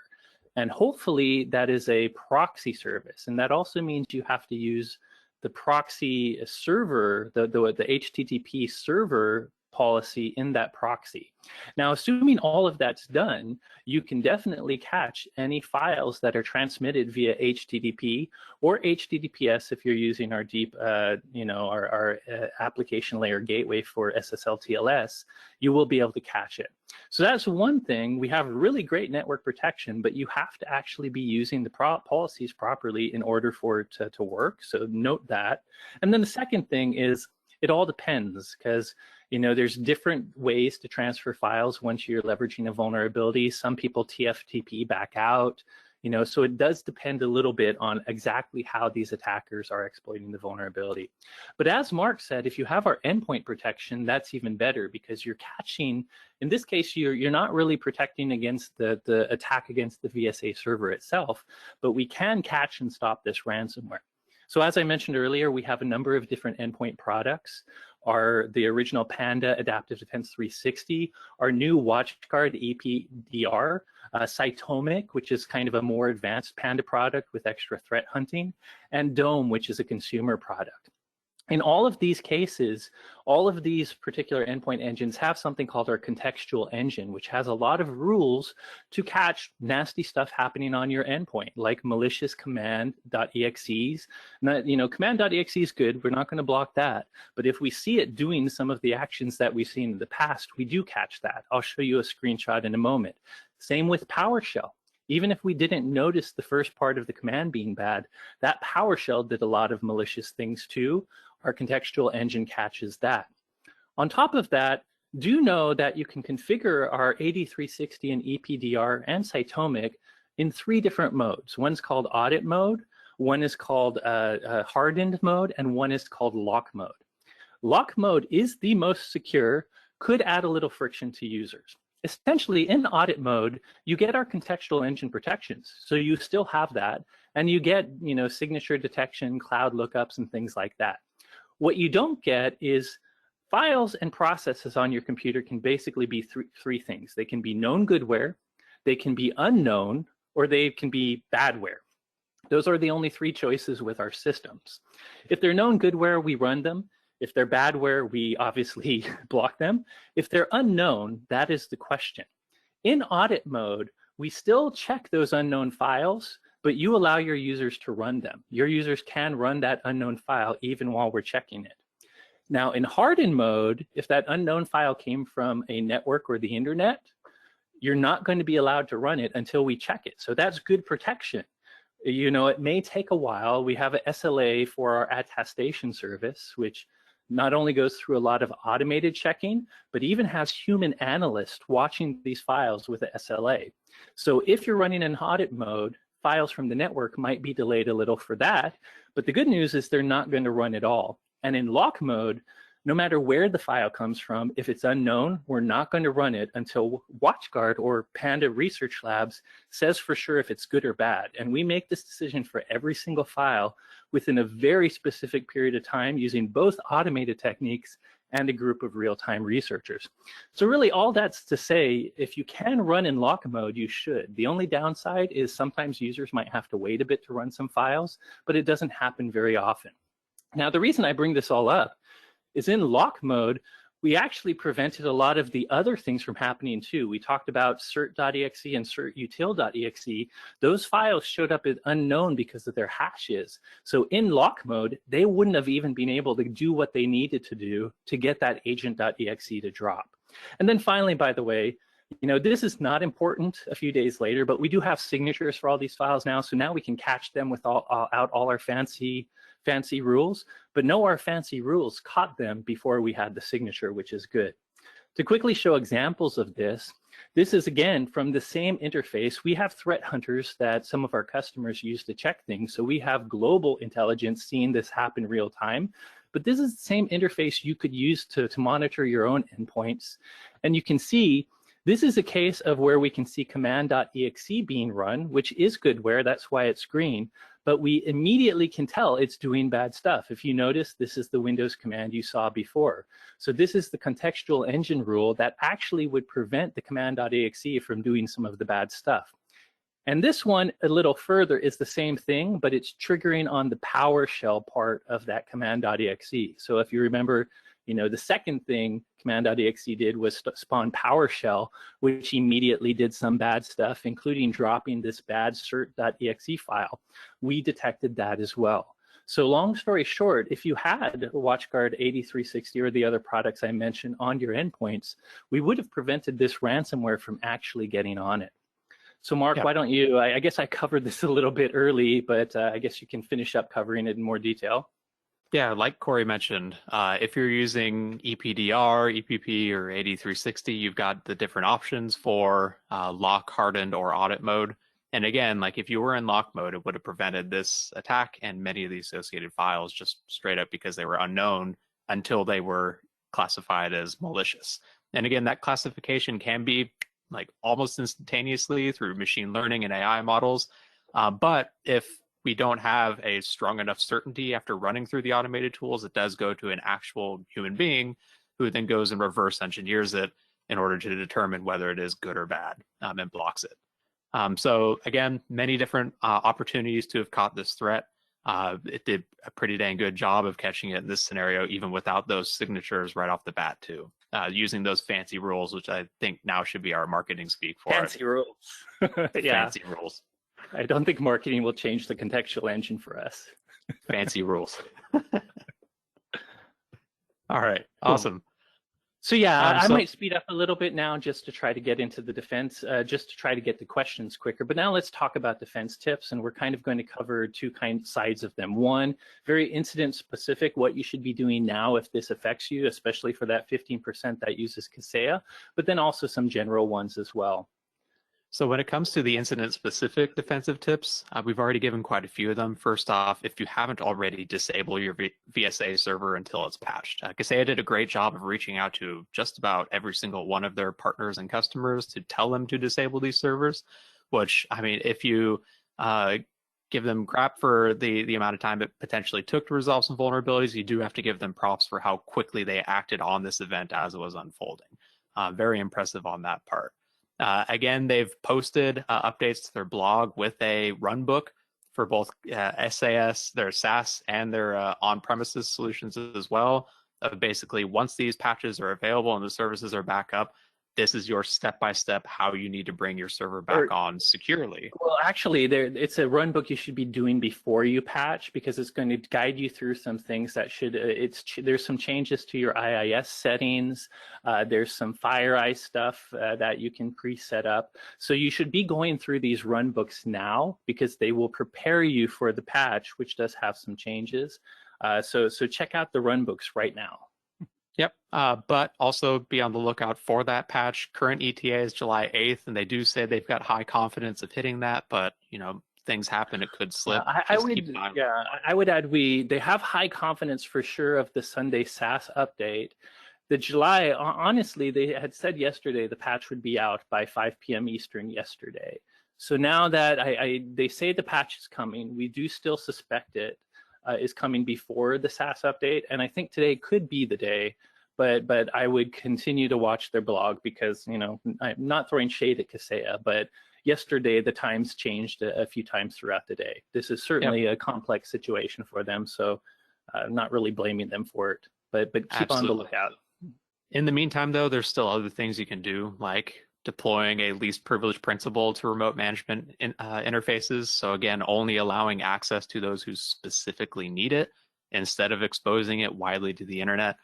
S1: And hopefully that is a proxy service. And that also means you have to use the proxy server, the HTTP server policy in that proxy. Now, assuming all of that's done, you can definitely catch any files that are transmitted via HTTP or HTTPS if you're using our deep, our application layer gateway for SSL TLS, you will be able to catch it. So that's one thing. We have really great network protection, but you have to actually be using the policies properly in order for it to work. So note that. And then the second thing is it all depends, because there's different ways to transfer files once you're leveraging a vulnerability. Some people TFTP back out, so it does depend a little bit on exactly how these attackers are exploiting the vulnerability. But as Marc said, if you have our endpoint protection, that's even better, because you're catching, in this case, you're not really protecting against the attack against the VSA server itself, but we can catch and stop this ransomware. So as I mentioned earlier, we have a number of different endpoint products. The original Panda Adaptive Defense 360, our new WatchGuard EPDR, Cytomic, which is kind of a more advanced Panda product with extra threat hunting, and Dome, which is a consumer product. In all of these cases, all of these particular endpoint engines have something called our contextual engine, which has a lot of rules to catch nasty stuff happening on your endpoint, like malicious command.exes. Command.exe is good. We're not going to block that. But if we see it doing some of the actions that we've seen in the past, we do catch that. I'll show you a screenshot in a moment. Same with PowerShell. Even if we didn't notice the first part of the command being bad, that PowerShell did a lot of malicious things too. Our contextual engine catches that. On top of that, do know that you can configure our AD360 and EPDR and Cytomic in 3 different modes. One's called audit mode, one is called hardened mode, and one is called lock mode. Lock mode is the most secure, could add a little friction to users. Essentially, in audit mode, you get our contextual engine protections. So you still have that, and you get signature detection, cloud lookups, and things like that. What you don't get is files and processes on your computer can basically be three things. They can be known goodware, they can be unknown, or they can be badware. Those are the only 3 choices with our systems. If they're known goodware, we run them. If they're badware, we obviously block them. If they're unknown, that is the question. In audit mode, we still check those unknown files, but you allow your users to run them. Your users can run that unknown file even while we're checking it. Now, in hardened mode, if that unknown file came from a network or the internet, you're not going to be allowed to run it until we check it. So that's good protection. It may take a while. We have an SLA for our attestation service, which not only goes through a lot of automated checking, but even has human analysts watching these files with the SLA. So if you're running in audit mode, files from the network might be delayed a little for that, but the good news is they're not going to run at all. And in lock mode, no matter where the file comes from, if it's unknown, we're not going to run it until WatchGuard or Panda Research Labs says for sure if it's good or bad. And we make this decision for every single file within a very specific period of time using both automated techniques and a group of real-time researchers. So really all that's to say, if you can run in lock mode, you should. The only downside is sometimes users might have to wait a bit to run some files, but it doesn't happen very often. Now, the reason I bring this all up is in lock mode, we actually prevented a lot of the other things from happening too. We talked about cert.exe and certutil.exe. Those files showed up as unknown because of their hashes. So in lock mode, they wouldn't have even been able to do what they needed to do to get that agent.exe to drop. And then finally, by the way, this is not important a few days later, but we do have signatures for all these files now. So now we can catch them with all our fancy rules, but no, our fancy rules caught them before we had the signature, which is good. To quickly show examples of this, This is, again, from the same interface. We have threat hunters that some of our customers use to check things. So we have global intelligence seeing this happen real time. But this is the same interface you could use to monitor your own endpoints. And you can see this is a case of where we can see command.exe being run, which is goodware. That's why it's green. But we immediately can tell it's doing bad stuff. If you notice, this is the Windows command you saw before. So this is the contextual engine rule that actually would prevent the command.exe from doing some of the bad stuff. And this one, a little further, is the same thing, but it's triggering on the PowerShell part of that command.exe. So if you remember, the second thing command.exe did was spawn PowerShell, which immediately did some bad stuff, including dropping this bad cert.exe file. We detected that as well. So long story short, if you had WatchGuard 8360 or the other products I mentioned on your endpoints, we would have prevented this ransomware from actually getting on it. So Marc, why don't you, I guess I covered this a little bit early, but I guess you can finish up covering it in more detail.
S4: Yeah, like Corey mentioned, if you're using EPDR, EPP, or 8360, you've got the different options for lock, hardened, or audit mode. And again, like if you were in lock mode, it would have prevented this attack and many of the associated files just straight up because they were unknown until they were classified as malicious. And again, that classification can be like almost instantaneously through machine learning and AI models. But if we don't have a strong enough certainty after running through the automated tools, it does go to an actual human being who then goes and reverse engineers it in order to determine whether it is good or bad and blocks it. So again, many different opportunities to have caught this threat. It did a pretty dang good job of catching it in this scenario, even without those signatures right off the bat too. Using those fancy rules, which I think now should be our marketing speak for
S1: fancy rules. Yeah.
S4: Fancy rules.
S1: I don't think marketing will change the contextual engine for us.
S4: Fancy rules. All right, awesome.
S1: So yeah, I might speed up a little bit now just to try to get into the defense, just to try to get the questions quicker. But now let's talk about defense tips, and we're kind of going to cover two sides of them. One, very incident specific, what you should be doing now if this affects you, especially for that 15% that uses Kaseya, but then also some general ones as well.
S4: So when it comes to the incident-specific defensive tips, we've already given quite a few of them. First off, if you haven't already, disable your VSA server until it's patched. Kaseya did a great job of reaching out to just about every single one of their partners and customers to tell them to disable these servers, which, I mean, if you give them crap for the amount of time it potentially took to resolve some vulnerabilities, you do have to give them props for how quickly they acted on this event as it was unfolding. Very impressive on that part. Again, they've posted updates to their blog with a runbook for both SAS, their SaaS, and their on-premises solutions as well. Basically, once these patches are available and the services are back up, this is your step-by-step how you need to bring your server back on securely.
S1: Well, actually, it's a runbook you should be doing before you patch, because it's going to guide you through some things that should, there's some changes to your IIS settings. There's some FireEye stuff that you can pre-set up. So you should be going through these runbooks now, because they will prepare you for the patch, which does have some changes. So check out the runbooks right now.
S4: Yep, but also be on the lookout for that patch. Current ETA is July 8th, and they do say they've got high confidence of hitting that, but, you know, things happen, it could slip.
S1: I would add they have high confidence for sure of the Sunday SaaS update. The July, honestly, they had said yesterday the patch would be out by 5 p.m. Eastern yesterday. So now that they say the patch is coming, we do still suspect it is coming before the SaaS update, and I think today could be the day. But I would continue to watch their blog, because, you know, I'm not throwing shade at Kaseya, but yesterday the times changed a few times throughout the day. This is certainly a complex situation for them, so I'm not really blaming them for it. But keep on the lookout.
S4: In the meantime, though, there's still other things you can do, like deploying a least privilege principle to remote management interfaces. So again, only allowing access to those who specifically need it instead of exposing it widely to the internet.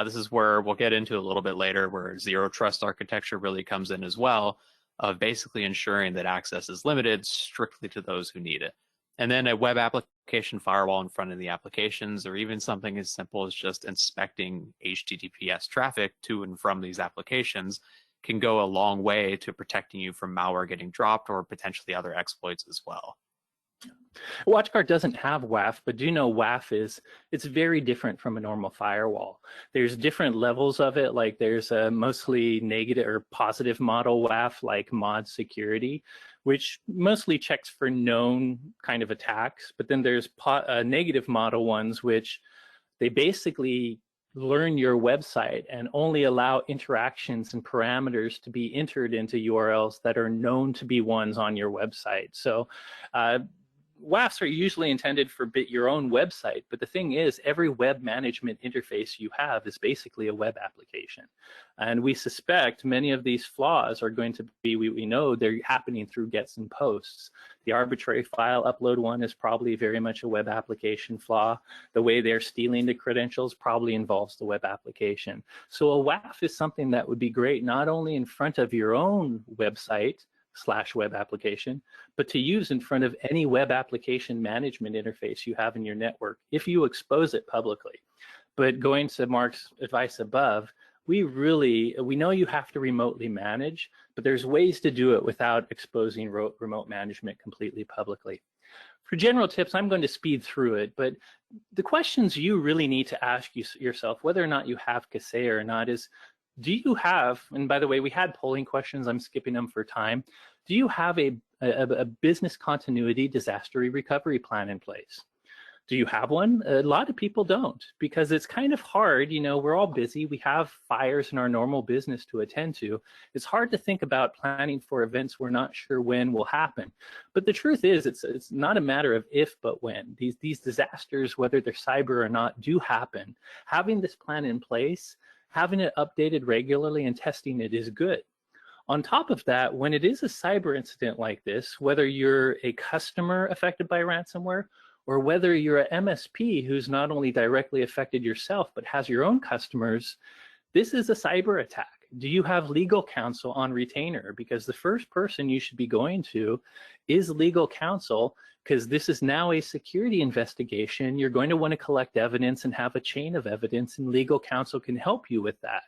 S4: This is where we'll get into a little bit later, where zero trust architecture really comes in as well, of basically ensuring that access is limited strictly to those who need it. And then a web application firewall in front of the applications, or even something as simple as just inspecting HTTPS traffic to and from these applications, can go a long way to protecting you from malware getting dropped or potentially other exploits as well.
S1: WatchGuard doesn't have WAF, but do know WAF it's very different from a normal firewall. There's different levels of it, like there's a mostly negative or positive model WAF like mod security, which mostly checks for known kind of attacks, but then there's negative model ones, which they basically learn your website and only allow interactions and parameters to be entered into URLs that are known to be ones on your website. So WAFs are usually intended for your own website, but the thing is, every web management interface you have is basically a web application. And we suspect many of these flaws are going to be, we know they're happening through gets and posts. The arbitrary file upload one is probably very much a web application flaw. The way they're stealing the credentials probably involves the web application. So a WAF is something that would be great, not only in front of your own website, /web application, but to use in front of any web application management interface you have in your network if you expose it publicly. But going to Marc's advice above, we know you have to remotely manage, but there's ways to do it without exposing remote management completely publicly. For general tips, I'm going to speed through it, but the questions you really need to ask yourself, whether or not you have Kaseya or not, is, do you have, and by the way, we had polling questions, I'm skipping them for time. Do you have a business continuity disaster recovery plan in place? Do you have one? A lot of people don't, because it's kind of hard. You know, we're all busy. We have fires in our normal business to attend to. It's hard to think about planning for events we're not sure when will happen. But the truth is, it's not a matter of if, but when. These disasters, whether they're cyber or not, do happen. Having this plan in place, having it updated regularly and testing it is good. On top of that, when it is a cyber incident like this, whether you're a customer affected by ransomware or whether you're an MSP who's not only directly affected yourself but has your own customers, this is a cyber attack. Do you have legal counsel on retainer? Because the first person you should be going to is legal counsel, because this is now a security investigation. You're going to want to collect evidence and have a chain of evidence, and legal counsel can help you with that.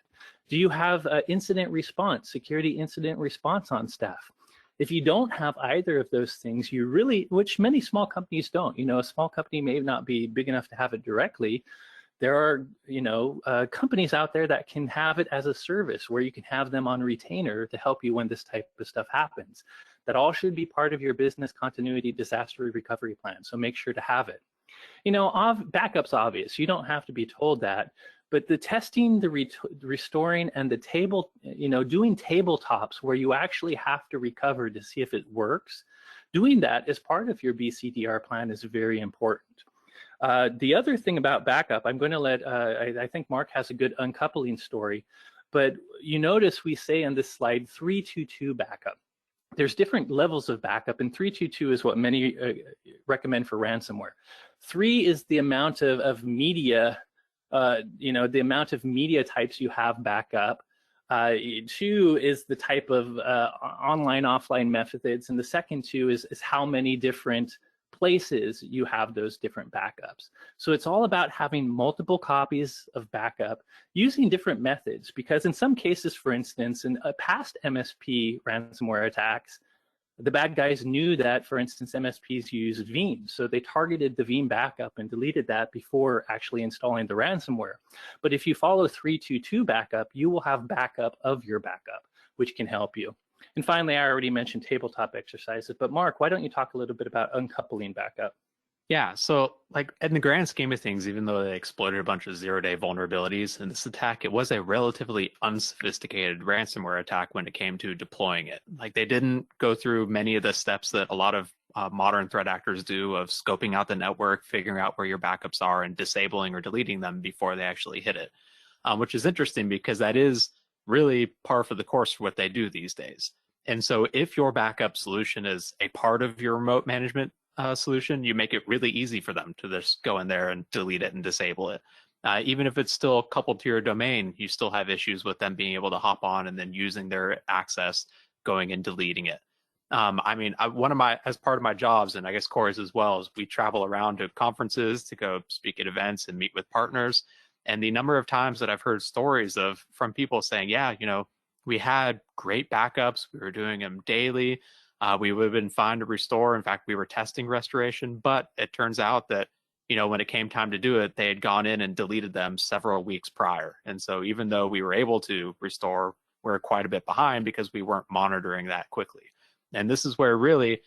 S1: Do you have incident response, security incident response on staff? If you don't have either of those things, you really, which many small companies don't, you know, a small company may not be big enough to have it directly. There are, you know, companies out there that can have it as a service where you can have them on retainer to help you when this type of stuff happens. That all should be part of your business continuity disaster recovery plan. So make sure to have it. You know, backup's obvious. You don't have to be told that. But the testing, the restoring, and the doing tabletops where you actually have to recover to see if it works, doing that as part of your BCDR plan is very important. The other thing about backup, I'm going to let, I think Marc has a good uncoupling story, but you notice we say on this slide 322 backup. There's different levels of backup, and 322 is what many recommend for ransomware. 3 is the amount of media, the amount of media types you have backup. 2 is the type of online, offline methods, and the second 2 is how many different places you have those different backups. So it's all about having multiple copies of backup using different methods, because in some cases, for instance, in past MSP ransomware attacks, the bad guys knew that, for instance, MSPs use Veeam. So they targeted the Veeam backup and deleted that before actually installing the ransomware. But if you follow 322 backup, you will have backup of your backup, which can help you. And finally, I already mentioned tabletop exercises, but Marc, why don't you talk a little bit about uncoupling backup?
S4: Yeah, so like in the grand scheme of things, even though they exploited a bunch of zero-day vulnerabilities in this attack, it was a relatively unsophisticated ransomware attack when it came to deploying it. Like they didn't go through many of the steps that a lot of modern threat actors do of scoping out the network, figuring out where your backups are, and disabling or deleting them before they actually hit it, which is interesting because that is really par for the course for what they do these days. And so if your backup solution is a part of your remote management solution, you make it really easy for them to just go in there and delete it and disable it. Even if it's still coupled to your domain, you still have issues with them being able to hop on and then using their access, going and deleting it. I mean, as part of my jobs, and I guess Corey's as well, is we travel around to conferences to go speak at events and meet with partners. And the number of times that I've heard stories from people saying, yeah, you know, We had great backups. We were doing them daily. We would have been fine to restore. In fact, we were testing restoration, but it turns out that, when it came time to do it, they had gone in and deleted them several weeks prior. And so even though we were able to restore, we're quite a bit behind because we weren't monitoring that quickly. And this is where really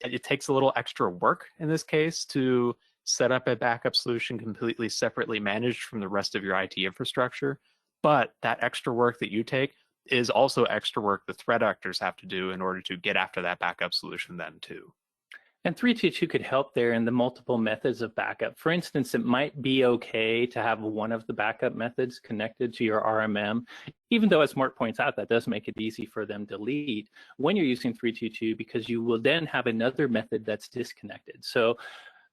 S4: it takes a little extra work in this case to set up a backup solution completely separately managed from the rest of your IT infrastructure. But that extra work that you take is also extra work the threat actors have to do in order to get after that backup solution then too.
S1: And 322 could help there in the multiple methods of backup. For instance, it might be okay to have one of the backup methods connected to your RMM, even though, as Marc points out, that does make it easy for them to delete when you're using 322, because you will then have another method that's disconnected. So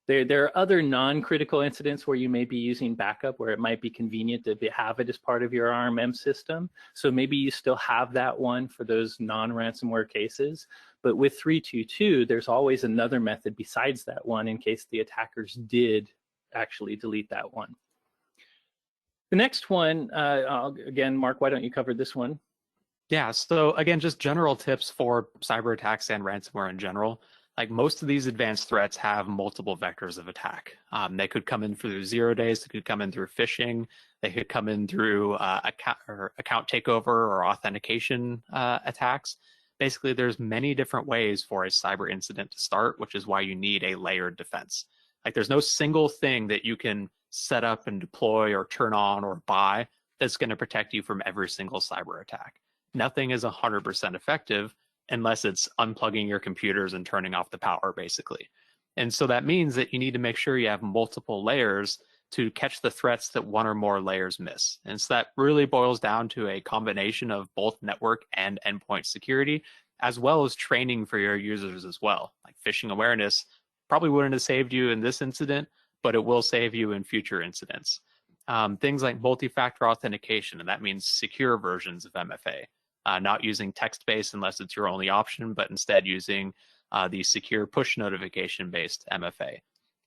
S1: there are other non-critical incidents where you may be using backup, where it might be convenient to have it as part of your RMM system. So maybe you still have that one for those non-ransomware cases. But with 322, there's always another method besides that one in case the attackers did actually delete that one. The next one, again, Marc, why don't you cover this one?
S4: Yeah, so again, just general tips for cyber attacks and ransomware in general. Like most of these advanced threats have multiple vectors of attack. They could come in through 0 days, they could come in through phishing, they could come in through account takeover or authentication attacks. Basically, there's many different ways for a cyber incident to start, which is why you need a layered defense. Like there's no single thing that you can set up and deploy or turn on or buy that's going to protect you from every single cyber attack. Nothing is 100% effective unless it's unplugging your computers and turning off the power, basically. And so that means that you need to make sure you have multiple layers to catch the threats that one or more layers miss. And so that really boils down to a combination of both network and endpoint security, as well as training for your users as well. Like phishing awareness probably wouldn't have saved you in this incident, but it will save you in future incidents. Things like multi-factor authentication, and that means secure versions of MFA. Not using text-based unless it's your only option, but instead using the secure push notification-based MFA.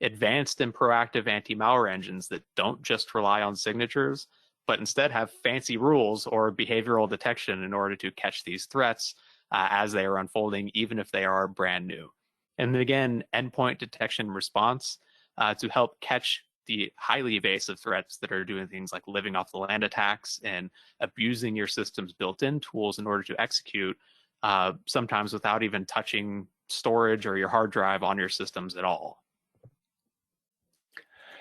S4: Advanced and proactive anti-malware engines that don't just rely on signatures, but instead have fancy rules or behavioral detection in order to catch these threats as they are unfolding, even if they are brand new. And then again, endpoint detection response to help catch the highly evasive threats that are doing things like living off the land attacks and abusing your system's built-in tools in order to execute, sometimes without even touching storage or your hard drive on your systems at all.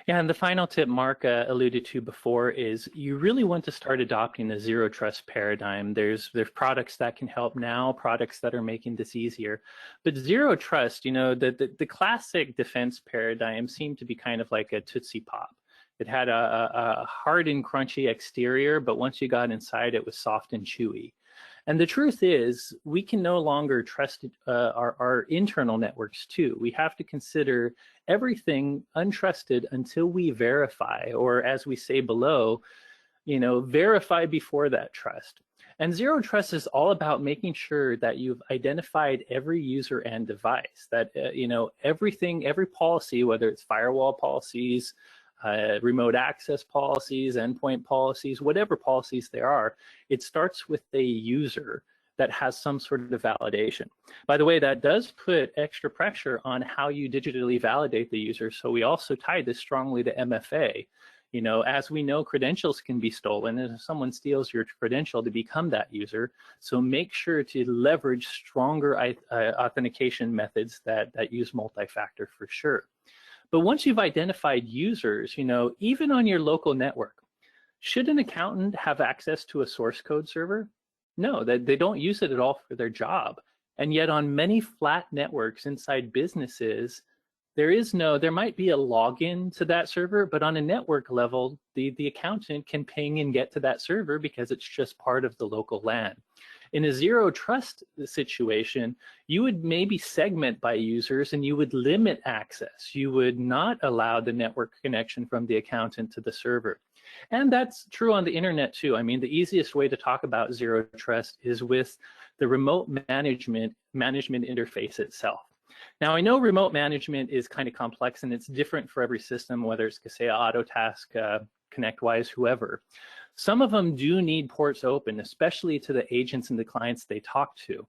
S1: Yeah, and the final tip Marc alluded to before is you really want to start adopting the zero trust paradigm. There's products that can help now, products that are making this easier. But zero trust, the classic defense paradigm seemed to be kind of like a Tootsie Pop. It had a hard and crunchy exterior, but once you got inside, it was soft and chewy. And the truth is, we can no longer trust our internal networks too. We have to consider everything untrusted until we verify, or as we say below, verify before that trust. And zero trust is all about making sure that you've identified every user and device, that everything, every policy, whether it's firewall policies, remote access policies, endpoint policies, whatever policies there are, it starts with a user that has some sort of validation. By the way, that does put extra pressure on how you digitally validate the user. So we also tie this strongly to MFA. As we know, credentials can be stolen, and if someone steals your credential to become that user, so make sure to leverage stronger authentication methods that use multi-factor for sure. But once you've identified users, even on your local network, should an accountant have access to a source code server? No, they don't use it at all for their job. And yet on many flat networks inside businesses, there might be a login to that server, but on a network level, the accountant can ping and get to that server because it's just part of the local LAN. In a zero trust situation, you would maybe segment by users and you would limit access. You would not allow the network connection from the accountant to the server. And that's true on the internet too. I mean, the easiest way to talk about zero trust is with the remote management interface itself. Now, I know remote management is kind of complex and it's different for every system, whether it's Kaseya, Autotask, ConnectWise, whoever. Some of them do need ports open, especially to the agents and the clients they talk to.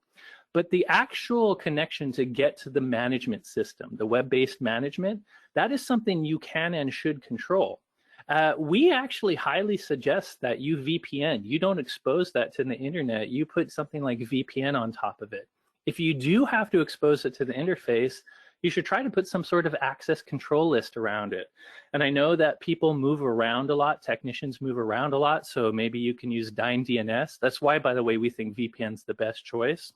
S1: But the actual connection to get to the management system, the web-based management, that is something you can and should control. We actually highly suggest that you VPN. You don't expose that to the internet. You put something like VPN on top of it. If you do have to expose it to the interface, you should try to put some sort of access control list around it. And I know that people move around a lot, technicians move around a lot, so maybe you can use Dyn DNS. That's why, by the way, we think VPN's the best choice.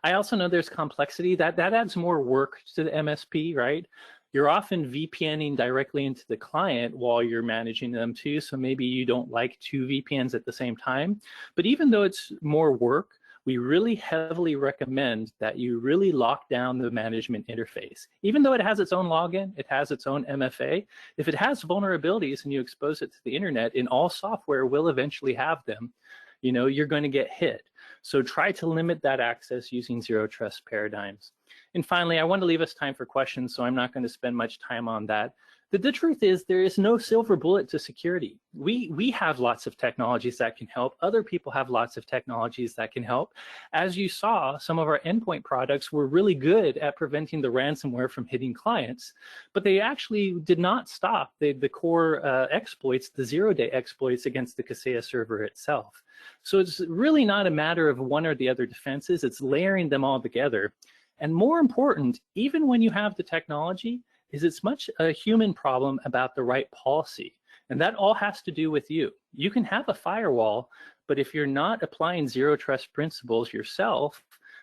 S1: I also know there's complexity. That adds more work to the MSP, right? You're often VPNing directly into the client while you're managing them too, so maybe you don't like 2 VPNs at the same time. But even though it's more work, we really heavily recommend that you really lock down the management interface. Even though it has its own login, it has its own MFA, if it has vulnerabilities and you expose it to the internet, and all software will eventually have them, you know, you're going to get hit. So try to limit that access using zero trust paradigms. And finally, I want to leave us time for questions, so I'm not going to spend much time on that. The truth is there is no silver bullet to security. We have lots of technologies that can help. Other people have lots of technologies that can help. As you saw, some of our endpoint products were really good at preventing the ransomware from hitting clients, but they actually did not stop the core exploits, the zero-day exploits against the Kaseya server itself. So it's really not a matter of one or the other defenses. It's layering them all together. And more important, even when you have the technology, is it's much a human problem about the right policy. And that all has to do with you. You can have a firewall, but if you're not applying zero trust principles yourself,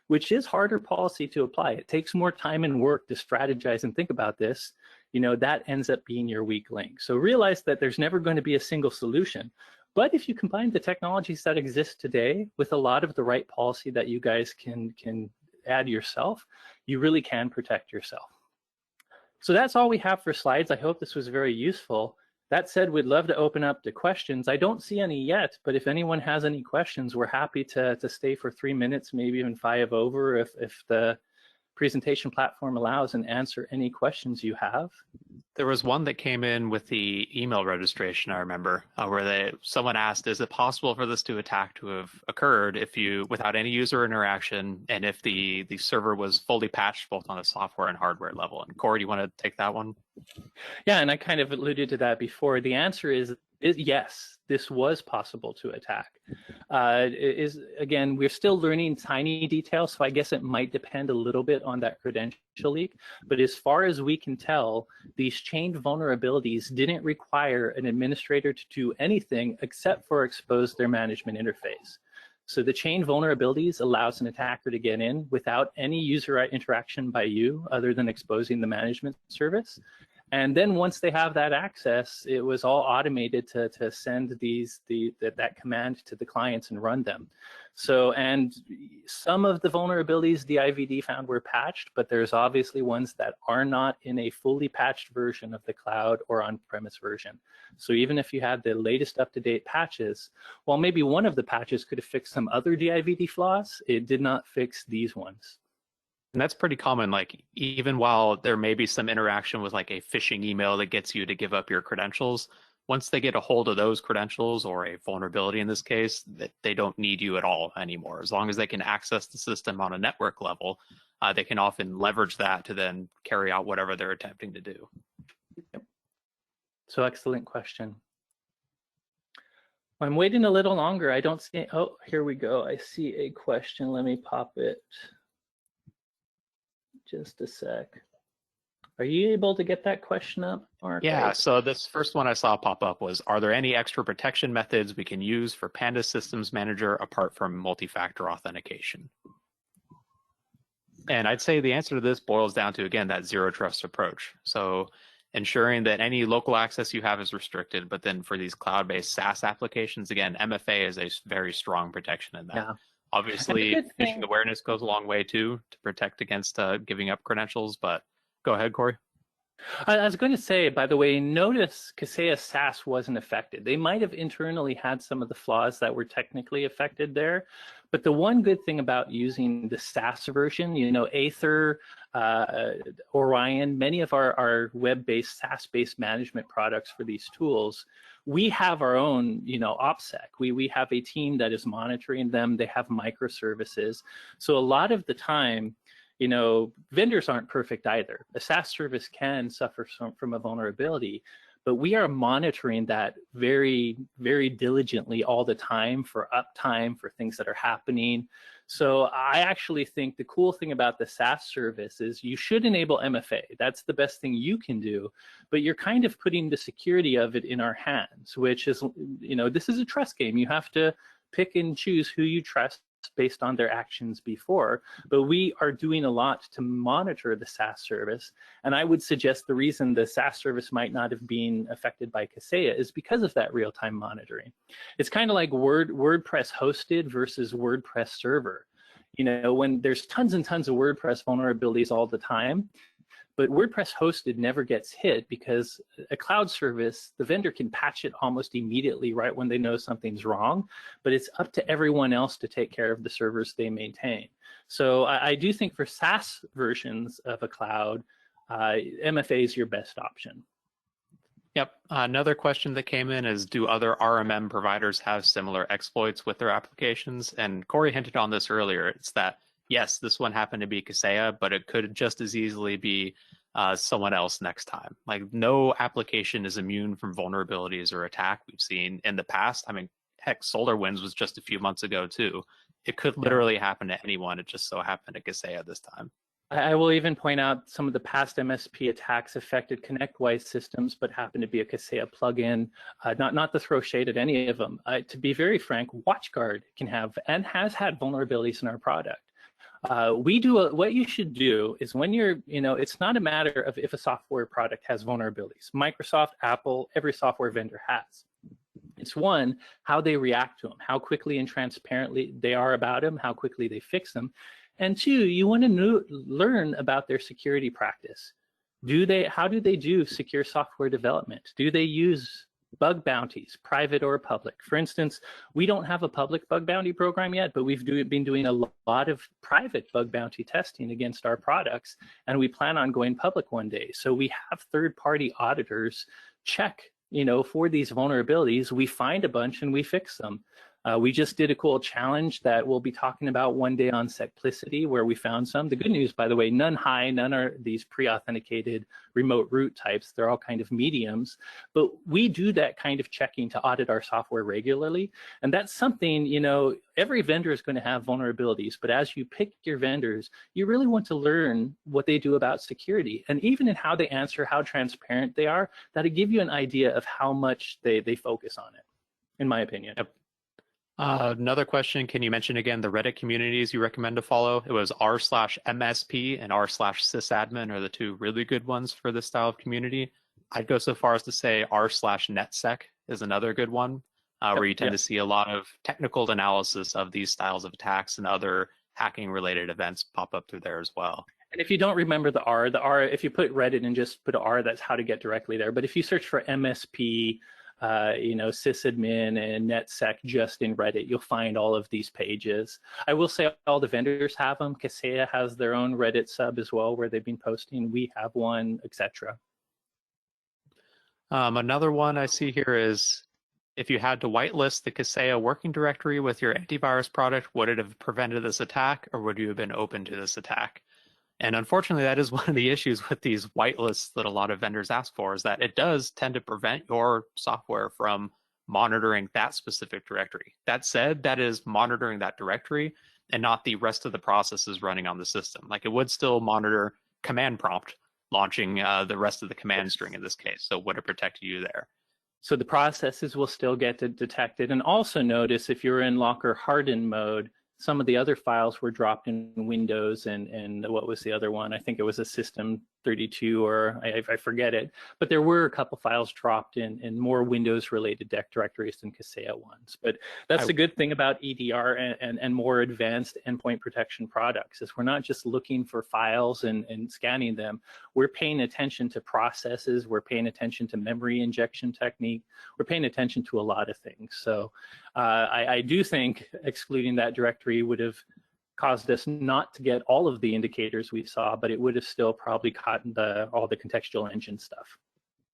S1: which is harder policy to apply, it takes more time and work to strategize and think about this, you know, that ends up being your weak link. So realize that there's never going to be a single solution. But if you combine the technologies that exist today with a lot of the right policy that you guys can add yourself, you really can protect yourself. So that's all we have for slides. I hope this was very useful. That said, we'd love to open up to questions. I don't see any yet, but if anyone has any questions, we're happy to stay for 3 minutes, maybe even 5 over if the presentation platform allows, and answer any questions you have.
S4: There was one that came in with the email registration, I remember, where someone asked, is it possible for this attack to have occurred without any user interaction, and if the server was fully patched both on a software and hardware level? And Corey, do you want to take that one?
S1: Yeah, and I kind of alluded to that before. The answer is yes, this was possible to attack. Again, we're still learning tiny details, so I guess it might depend a little bit on that credential leak. But as far as we can tell, these chained vulnerabilities didn't require an administrator to do anything except for expose their management interface. So the chained vulnerabilities allows an attacker to get in without any user interaction by you other than exposing the management service. And then once they have that access, it was all automated to send that command to the clients and run them. So, and some of the vulnerabilities the IVD found were patched, but there's obviously ones that are not in a fully patched version of the cloud or on-premise version. So even if you had the latest up-to-date patches, while maybe one of the patches could have fixed some other DIVD flaws, it did not fix these ones.
S4: And that's pretty common. Like, even while there may be some interaction with like a phishing email that gets you to give up your credentials, once they get a hold of those credentials, or a vulnerability in this case, that they don't need you at all anymore. As long as they can access the system on a network level, they can often leverage that to then carry out whatever they're attempting to do.
S1: Yep. So excellent question. I'm waiting a little longer. I don't see, oh, here we go. I see a question. Let me pop it. Just a sec. Are you able to get that question up, Marc?
S4: Yeah, so this first one I saw pop up was, are there any extra protection methods we can use for Panda Systems Manager apart from multi-factor authentication? And I'd say the answer to this boils down to, again, that zero trust approach. So ensuring that any local access you have is restricted, but then for these cloud-based SaaS applications, again, MFA is a very strong protection in that. Yeah. Obviously, phishing awareness goes a long way too to protect against giving up credentials, but go ahead, Corey.
S1: I was going to say, by the way, notice Kaseya SaaS wasn't affected. They might have internally had some of the flaws that were technically affected there. But the one good thing about using the SaaS version, you know, Aether, Orion, many of our web-based, SaaS-based management products for these tools, we have our own, you know, OPSEC. We have a team that is monitoring them. They have microservices. So a lot of the time, you know, vendors aren't perfect either. A SaaS service can suffer from a vulnerability, but we are monitoring that very, very diligently all the time for uptime, for things that are happening. So I actually think the cool thing about the SaaS service is you should enable MFA. That's the best thing you can do, but you're kind of putting the security of it in our hands, which is, you know, this is a trust game. You have to pick and choose who you trust based on their actions before, but we are doing a lot to monitor the SaaS service. And I would suggest the reason the SaaS service might not have been affected by Kaseya is because of that real-time monitoring. It's kind of like WordPress hosted versus WordPress server. You know, when there's tons and tons of WordPress vulnerabilities all the time, but WordPress hosted never gets hit because a cloud service, the vendor can patch it almost immediately right when they know something's wrong, but it's up to everyone else to take care of the servers they maintain. So I do think for SaaS versions of a cloud, MFA is your best option.
S4: Yep. Another question that came in is, do other RMM providers have similar exploits with their applications? And Corey hinted on this earlier. It's that, yes, this one happened to be Kaseya, but it could just as easily be someone else next time. Like, no application is immune from vulnerabilities or attack we've seen in the past. I mean, heck, SolarWinds was just a few months ago too. It could literally happen to anyone. It just so happened to Kaseya this time.
S1: I will even point out some of the past MSP attacks affected ConnectWise systems, but happened to be a Kaseya plugin. Not to throw shade at any of them. To be very frank, WatchGuard can have and has had vulnerabilities in our product. What you should do is when you're, you know, it's not a matter of if a software product has vulnerabilities. Microsoft, Apple, every software vendor has. It's one, how they react to them, how quickly and transparently they are about them, how quickly they fix them. And two, you want to learn about their security practice. How do they do secure software development? Do they use bug bounties, private or public? For instance, we don't have a public bug bounty program yet, but we've been doing a lot of private bug bounty testing against our products, and we plan on going public one day. So we have third-party auditors check, you know, for these vulnerabilities. We find a bunch and we fix them. We just did a cool challenge that we'll be talking about one day on Secplicity, where we found some. The good news, by the way, none are these pre-authenticated remote root types. They're all kind of mediums. But we do that kind of checking to audit our software regularly. And that's something, you know, every vendor is going to have vulnerabilities. But as you pick your vendors, you really want to learn what they do about security. And even in how they answer, how transparent they are, that'll give you an idea of how much they focus on it, in my opinion.
S4: Yep. Another question, can you mention again the Reddit communities you recommend to follow? It was r/MSP and r/sysadmin are the two really good ones for this style of community. I'd go so far as to say r/netsec is another good one, where you tend to see a lot of technical analysis of these styles of attacks and other hacking related events pop up through there as well.
S1: And if you don't remember the R, if you put Reddit and just put R, that's how to get directly there. But if you search for MSP, you know, sysadmin and NetSec just in Reddit, you'll find all of these pages. I will say all the vendors have them. Kaseya has their own Reddit sub as well, where they've been posting. We have one, etc.
S4: Another one I see here is, if you had to whitelist the Kaseya working directory with your antivirus product, would it have prevented this attack, or would you have been open to this attack? And unfortunately, that is one of the issues with these whitelists that a lot of vendors ask for, is that it does tend to prevent your software from monitoring that specific directory. That said, that is monitoring that directory and not the rest of the processes running on the system. Like, it would still monitor command prompt launching the rest of the command string in this case. So would it protect you there?
S1: So the processes will still get detected. And also notice if you're in locker hardened mode, some of the other files were dropped in Windows and what was the other one? I think it was a system 32 or I forget it, but there were a couple files dropped in more Windows-related directories than Kaseya ones. But that's the good thing about EDR and more advanced endpoint protection products is we're not just looking for files and scanning them. We're paying attention to processes. We're paying attention to memory injection technique. We're paying attention to a lot of things. So I do think excluding that directory would have caused us not to get all of the indicators we saw, but it would have still probably caught all the contextual engine stuff.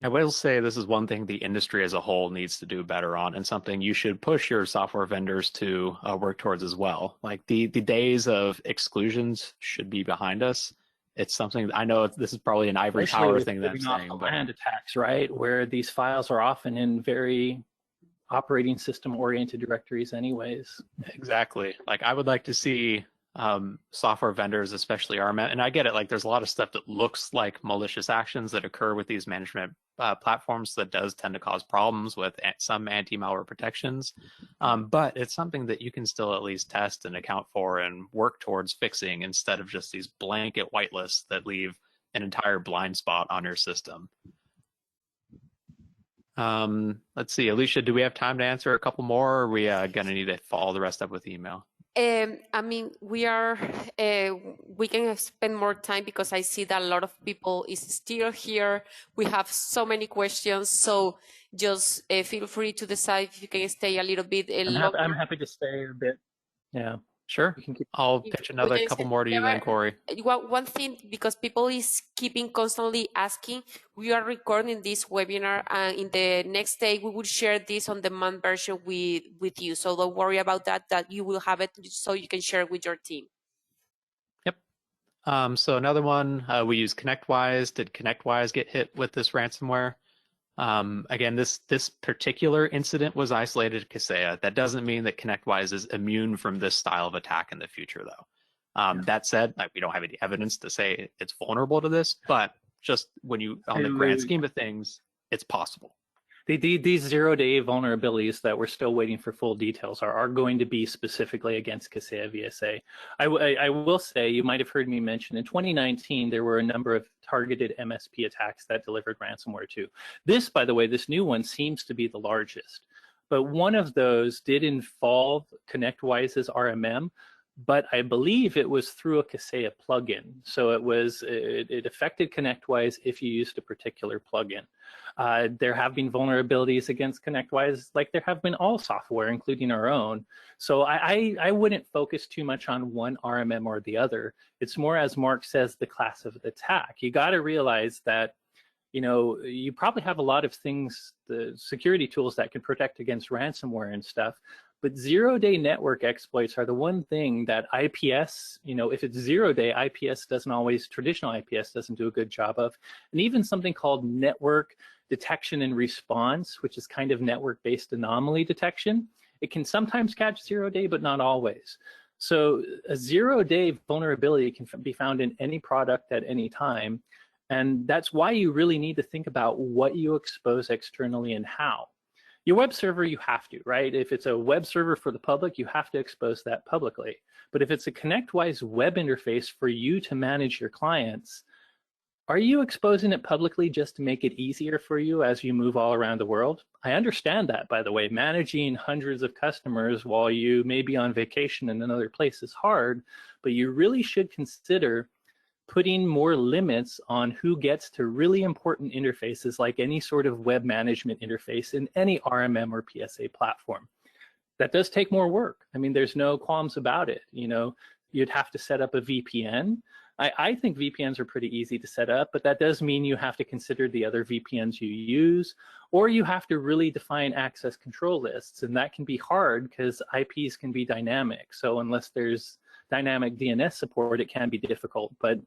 S4: I will say this is one thing the industry as a whole needs to do better on, and something you should push your software vendors to work towards as well. Like the days of exclusions should be behind us. It's something I know this is probably an ivory tower thing that I'm saying, but
S1: land attacks, right, where these files are often in very operating system oriented directories anyways.
S4: Exactly. Like I would like to see software vendors, especially RMM, and I get it, like there's a lot of stuff that looks like malicious actions that occur with these management platforms that does tend to cause problems with some anti-malware protections, but it's something that you can still at least test and account for and work towards fixing instead of just these blanket whitelists that leave an entire blind spot on your system. Let's see, Alicia, do we have time to answer a couple more, or are we gonna need to follow the rest up with email?
S3: I mean, we can spend more time because I see that a lot of people is still here. We have so many questions, so just feel free to decide if you can stay a little bit longer.
S1: I'm happy to stay a bit. Yeah.
S4: Sure. I'll pitch another couple more to you then, Corey.
S3: One thing, because people is keeping constantly asking, we are recording this webinar, and in the next day we will share this on demand version with you. So don't worry about that you will have it so you can share it with your team.
S4: Yep. So another one, we use ConnectWise. Did ConnectWise get hit with this ransomware? Again, this particular incident was isolated to Kaseya. That doesn't mean that ConnectWise is immune from this style of attack in the future, though. That said, like, we don't have any evidence to say it's vulnerable to this, but just when you, on the grand scheme of things, it's possible.
S1: These zero-day vulnerabilities that we're still waiting for full details are going to be specifically against Kaseya VSA. I will say, you might have heard me mention, in 2019, there were a number of targeted MSP attacks that delivered ransomware too. This, by the way, this new one seems to be the largest. But one of those did involve ConnectWise's RMM, but I believe it was through a Kaseya plugin. So it affected ConnectWise if you used a particular plugin. There have been vulnerabilities against ConnectWise, like there have been all software, including our own. So I wouldn't focus too much on one RMM or the other. It's more, as Marc says, the class of attack. You got to realize that, you know, you probably have a lot of things, the security tools that can protect against ransomware and stuff. But zero-day network exploits are the one thing that IPS, you know, if it's zero-day, IPS doesn't always, traditional IPS doesn't do a good job of. And even something called network detection and response, which is kind of network-based anomaly detection, it can sometimes catch zero-day, but not always. So a zero-day vulnerability can be found in any product at any time. And that's why you really need to think about what you expose externally and how. Your web server, you have to, right? If it's a web server for the public, you have to expose that publicly. But if it's a ConnectWise web interface for you to manage your clients, are you exposing it publicly just to make it easier for you as you move all around the world? I understand that, by the way. Managing hundreds of customers while you may be on vacation in another place is hard, but you really should consider putting more limits on who gets to really important interfaces like any sort of web management interface in any RMM or PSA platform. That does take more work. I mean, there's no qualms about it. You know, you'd have to set up a VPN. I think VPNs are pretty easy to set up, but that does mean you have to consider the other VPNs you use, or you have to really define access control lists, and that can be hard because IPs can be dynamic. So unless there's dynamic DNS support, it can be difficult, but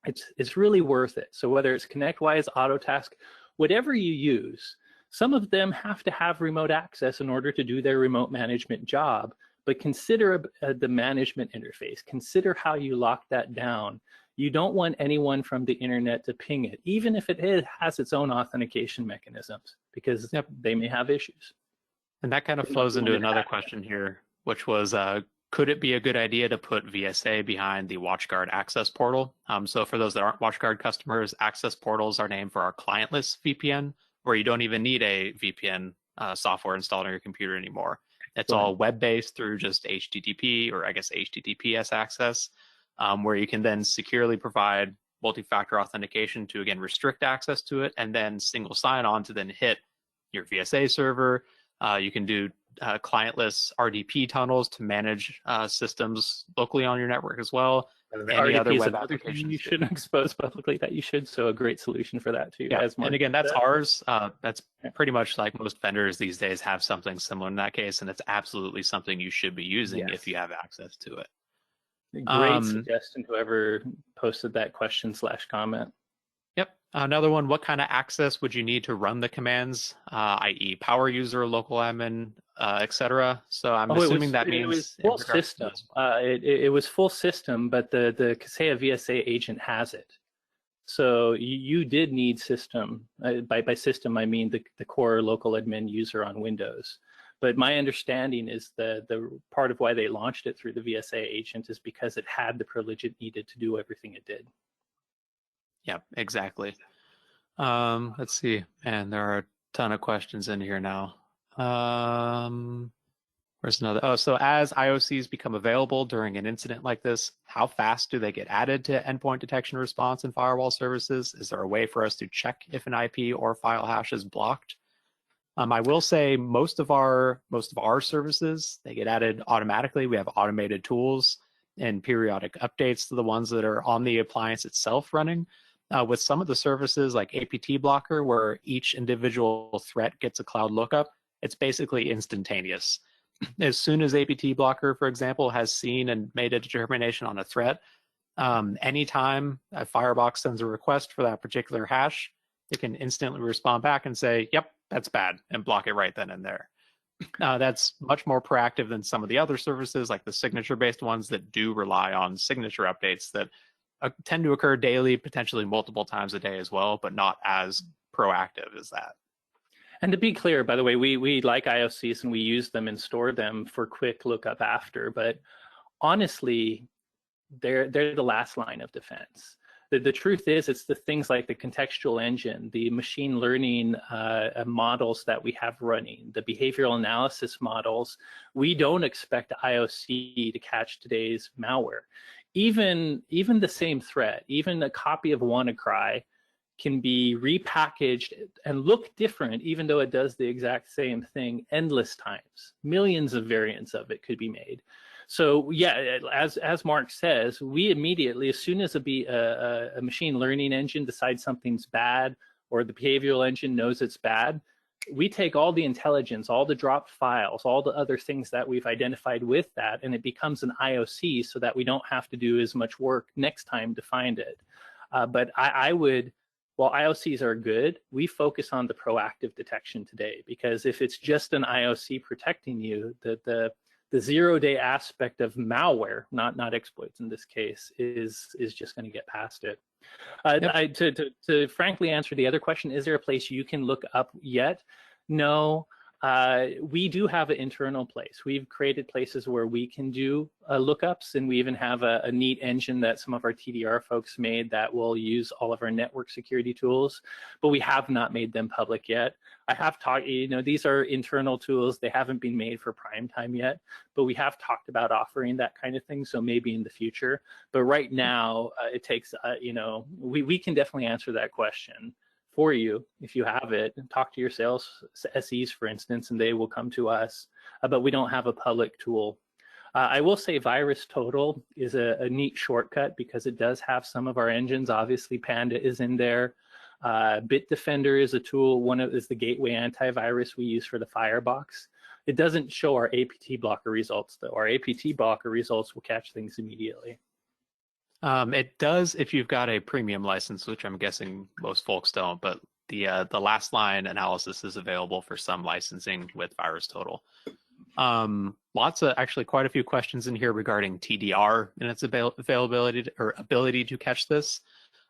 S1: it's really worth it. So whether it's ConnectWise, Autotask, whatever you use, some of them have to have remote access in order to do their remote management job, but consider the management interface. Consider how you lock that down. You don't want anyone from the internet to ping it, even if it has its own authentication mechanisms, because they may have issues.
S4: And that kind of flows into another question here, which was could it be a good idea to put VSA behind the WatchGuard access portal? So for those that aren't WatchGuard customers, access portals are named for our clientless VPN, where you don't even need a VPN software installed on your computer anymore. It's all web-based through just HTTP, or I guess HTTPS access, where you can then securely provide multi-factor authentication to, again, restrict access to it, and then single sign-on to then hit your VSA server. You can do clientless RDP tunnels to manage systems locally on your network as well. Any other web applications
S1: you shouldn't expose publicly that you should. So a great solution for that too.
S4: Yeah,
S1: as Marc
S4: and again, that's
S1: said.
S4: ours. That's pretty much like most vendors these days have something similar in that case, and it's absolutely something you should be using if you have access to it.
S1: Great suggestion, whoever posted that question/comment.
S4: Yep. Another one, what kind of access would you need to run the commands, i.e. power user, local admin, etc.? So I'm assuming that means
S1: it was full system. It was full system, but the Kaseya VSA agent has it. So you did need system. By system, I mean the core local admin user on Windows. But my understanding is the part of why they launched it through the VSA agent is because it had the privilege it needed to do everything it did.
S4: Yep, exactly. Let's see. And there are a ton of questions in here now. Where's another? Oh, so as IOCs become available during an incident like this, how fast do they get added to endpoint detection response and firewall services? Is there a way for us to check if an IP or file hash is blocked? I will say most of our services, they get added automatically. We have automated tools and periodic updates to the ones that are on the appliance itself running. With some of the services like APT blocker, where each individual threat gets a cloud lookup, it's basically instantaneous. As soon as APT blocker, for example, has seen and made a determination on a threat, anytime a firebox sends a request for that particular hash, it can instantly respond back and say, yep, that's bad, and block it right then and there. That's much more proactive than some of the other services, like the signature-based ones that do rely on signature updates that tend to occur daily, potentially multiple times a day as well, but not as proactive as that.
S1: And to be clear, by the way, we like IOCs and we use them and store them for quick lookup after, but honestly, they're the last line of defense. The truth is, it's the things like the contextual engine, the machine learning models that we have running, the behavioral analysis models. We don't expect IOC to catch today's malware. Even the same threat, even a copy of WannaCry can be repackaged and look different, even though it does the exact same thing endless times. Millions of variants of it could be made. So yeah, as Marc says, we immediately, as soon as a machine learning engine decides something's bad, or the behavioral engine knows it's bad, we take all the intelligence, all the dropped files, all the other things that we've identified with that, and it becomes an IOC so that we don't have to do as much work next time to find it. But I would, while IOCs are good, we focus on the proactive detection today, because if it's just an IOC protecting you, the zero-day aspect of malware, not exploits in this case, is just going to get past it. Yep. To frankly answer the other question, is there a place you can look up yet? No. We do have an internal place. We've created places where we can do lookups, and we even have a neat engine that some of our TDR folks made that will use all of our network security tools, but we have not made them public yet. I have talked, these are internal tools. They haven't been made for prime time yet, but we have talked about offering that kind of thing, so maybe in the future. But right now, it takes, we can definitely answer that question for you if you have it, and talk to your sales SEs, for instance, and they will come to us, but we don't have a public tool. I will say VirusTotal is a neat shortcut because it does have some of our engines. Obviously, Panda is in there. Bitdefender is a tool. Is the gateway antivirus we use for the Firebox. It doesn't show our APT blocker results, though. Our APT blocker results will catch things immediately.
S4: It does if you've got a premium license, which I'm guessing most folks don't, but the last line analysis is available for some licensing with VirusTotal. Actually quite a few questions in here regarding TDR and its availability or ability to catch this.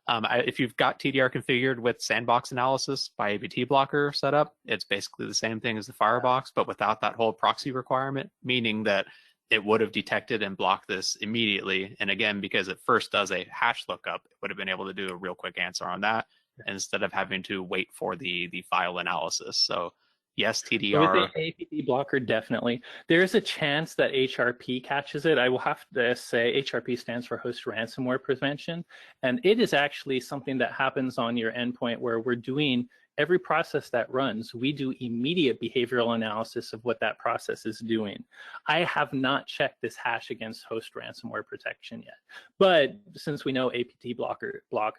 S4: If you've got TDR configured with sandbox analysis by APT blocker setup, it's basically the same thing as the Firebox, but without that whole proxy requirement, meaning that it would have detected and blocked this immediately. And again, because it first does a hash lookup, it would have been able to do a real quick answer on that instead of having to wait for the file analysis. So yes, TDR.
S1: With the APT blocker, definitely. There's a chance that HRP catches it. I will have to say HRP stands for Host Ransomware Prevention. And it is actually something that happens on your endpoint where we're doing every process that runs. We do immediate behavioral analysis of what that process is doing. I have not checked this hash against host ransomware protection yet. But since we know APT blocker blocks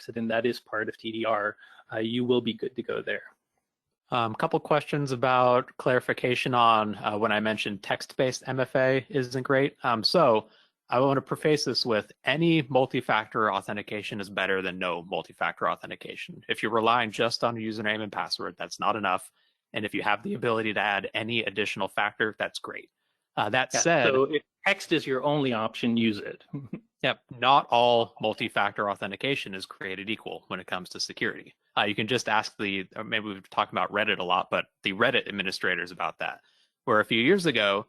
S1: it, and that is part of TDR, you will be good to go there.
S4: A couple questions about clarification on when I mentioned text-based MFA isn't great. So I want to preface this with any multi-factor authentication is better than no multi-factor authentication. If you're relying just on a username and password, that's not enough. And if you have the ability to add any additional factor, that's great. That said,
S1: so if text is your only option, use it.
S4: Yep, not all multi-factor authentication is created equal when it comes to security. You can just ask maybe we've talked about Reddit a lot, but the Reddit administrators about that, where a few years ago,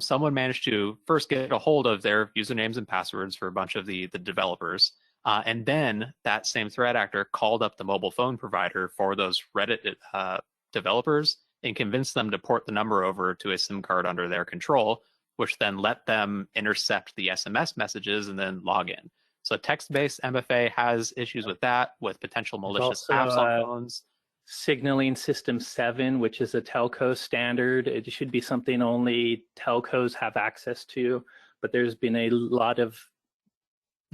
S4: someone managed to first get a hold of their usernames and passwords for a bunch of the developers. And then that same threat actor called up the mobile phone provider for those Reddit developers and convinced them to port the number over to a SIM card under their control, which then let them intercept the SMS messages and then log in. So text-based MFA has issues with that, with potential malicious apps on phones.
S1: Signaling System 7, which is a telco standard. It should be something only telcos have access to, but there's been a lot of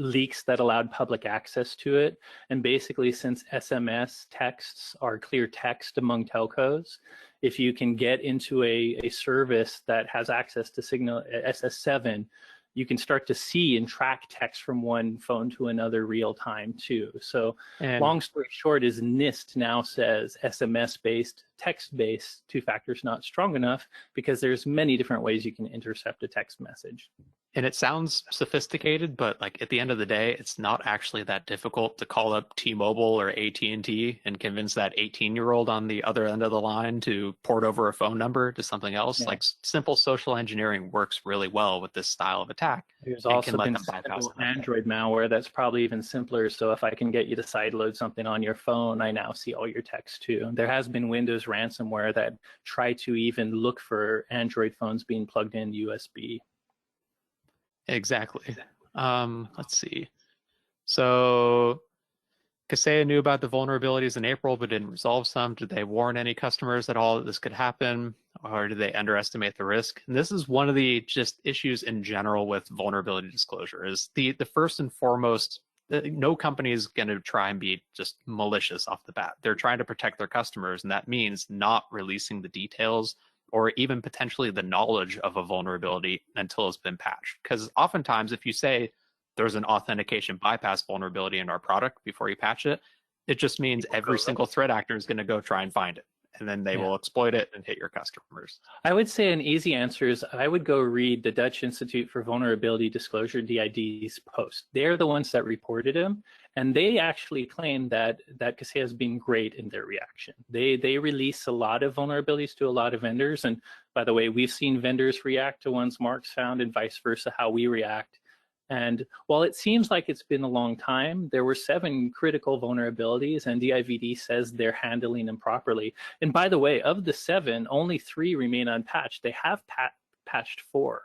S1: leaks that allowed public access to it. And basically, since SMS texts are clear text among telcos, if you can get into a service that has access to Signal SS7, you can start to see and track text from one phone to another real time too. So long story short is NIST now says SMS-based, text-based two-factor is not strong enough because there's many different ways you can intercept a text message.
S4: And it sounds sophisticated, but like at the end of the day, it's not actually that difficult to call up T-Mobile or AT&T and convince that 18-year-old on the other end of the line to port over a phone number to something else. Yeah. Like simple social engineering works really well with this style of attack.
S1: There's also been Android malware that's probably even simpler. So if I can get you to sideload something on your phone, I now see all your text too. There has been Windows ransomware that try to even look for Android phones being plugged in USB.
S4: Exactly. Let's see. So Kaseya knew about the vulnerabilities in April, but didn't resolve some. Did they warn any customers at all that this could happen, or did they underestimate the risk? And this is one of the just issues in general with vulnerability disclosure is the first and foremost, no company is going to try and be just malicious off the bat. They're trying to protect their customers, and that means not releasing the details or even potentially the knowledge of a vulnerability until it's been patched. Because oftentimes, if you say there's an authentication bypass vulnerability in our product before you patch it, it just means every single threat actor is going to go try and find it. And then they will exploit it and hit your customers.
S1: I would say an easy answer is I would go read the Dutch Institute for Vulnerability Disclosure, DID's post. They're the ones that reported him, and they actually claim that Kaseya has been great in their reaction. They release a lot of vulnerabilities to a lot of vendors, and by the way, we've seen vendors react to ones Marc's found and vice versa, how we react. And while it seems like it's been a long time, there were 7 critical vulnerabilities, and DIVD says they're handling them properly. And by the way, of the 7, only 3 remain unpatched. They have patched 4.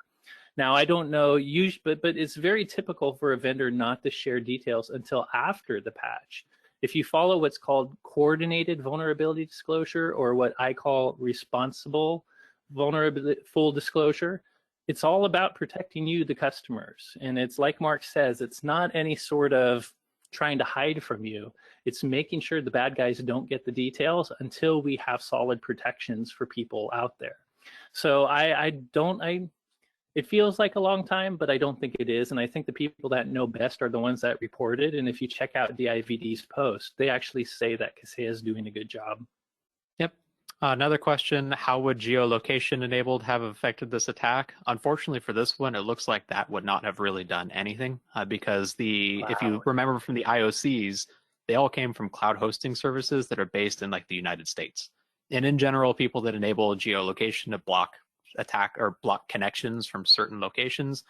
S1: Now, I don't know, but it's very typical for a vendor not to share details until after the patch. If you follow what's called coordinated vulnerability disclosure, or what I call responsible vulnerability full disclosure, it's all about protecting you, the customers. And it's like Marc says, it's not any sort of trying to hide from you. It's making sure the bad guys don't get the details until we have solid protections for people out there. So it feels like a long time, but I don't think it is. And I think the people that know best are the ones that reported. And if you check out DIVD's post, they actually say that Kaseya is doing a good job.
S4: Yep. Another question, how would geolocation enabled have affected this attack? Unfortunately for this one, it looks like that would not have really done anything because if you remember from the IOCs, they all came from cloud hosting services that are based in like the United States. And in general, people that enable geolocation to block attack or block connections from certain locations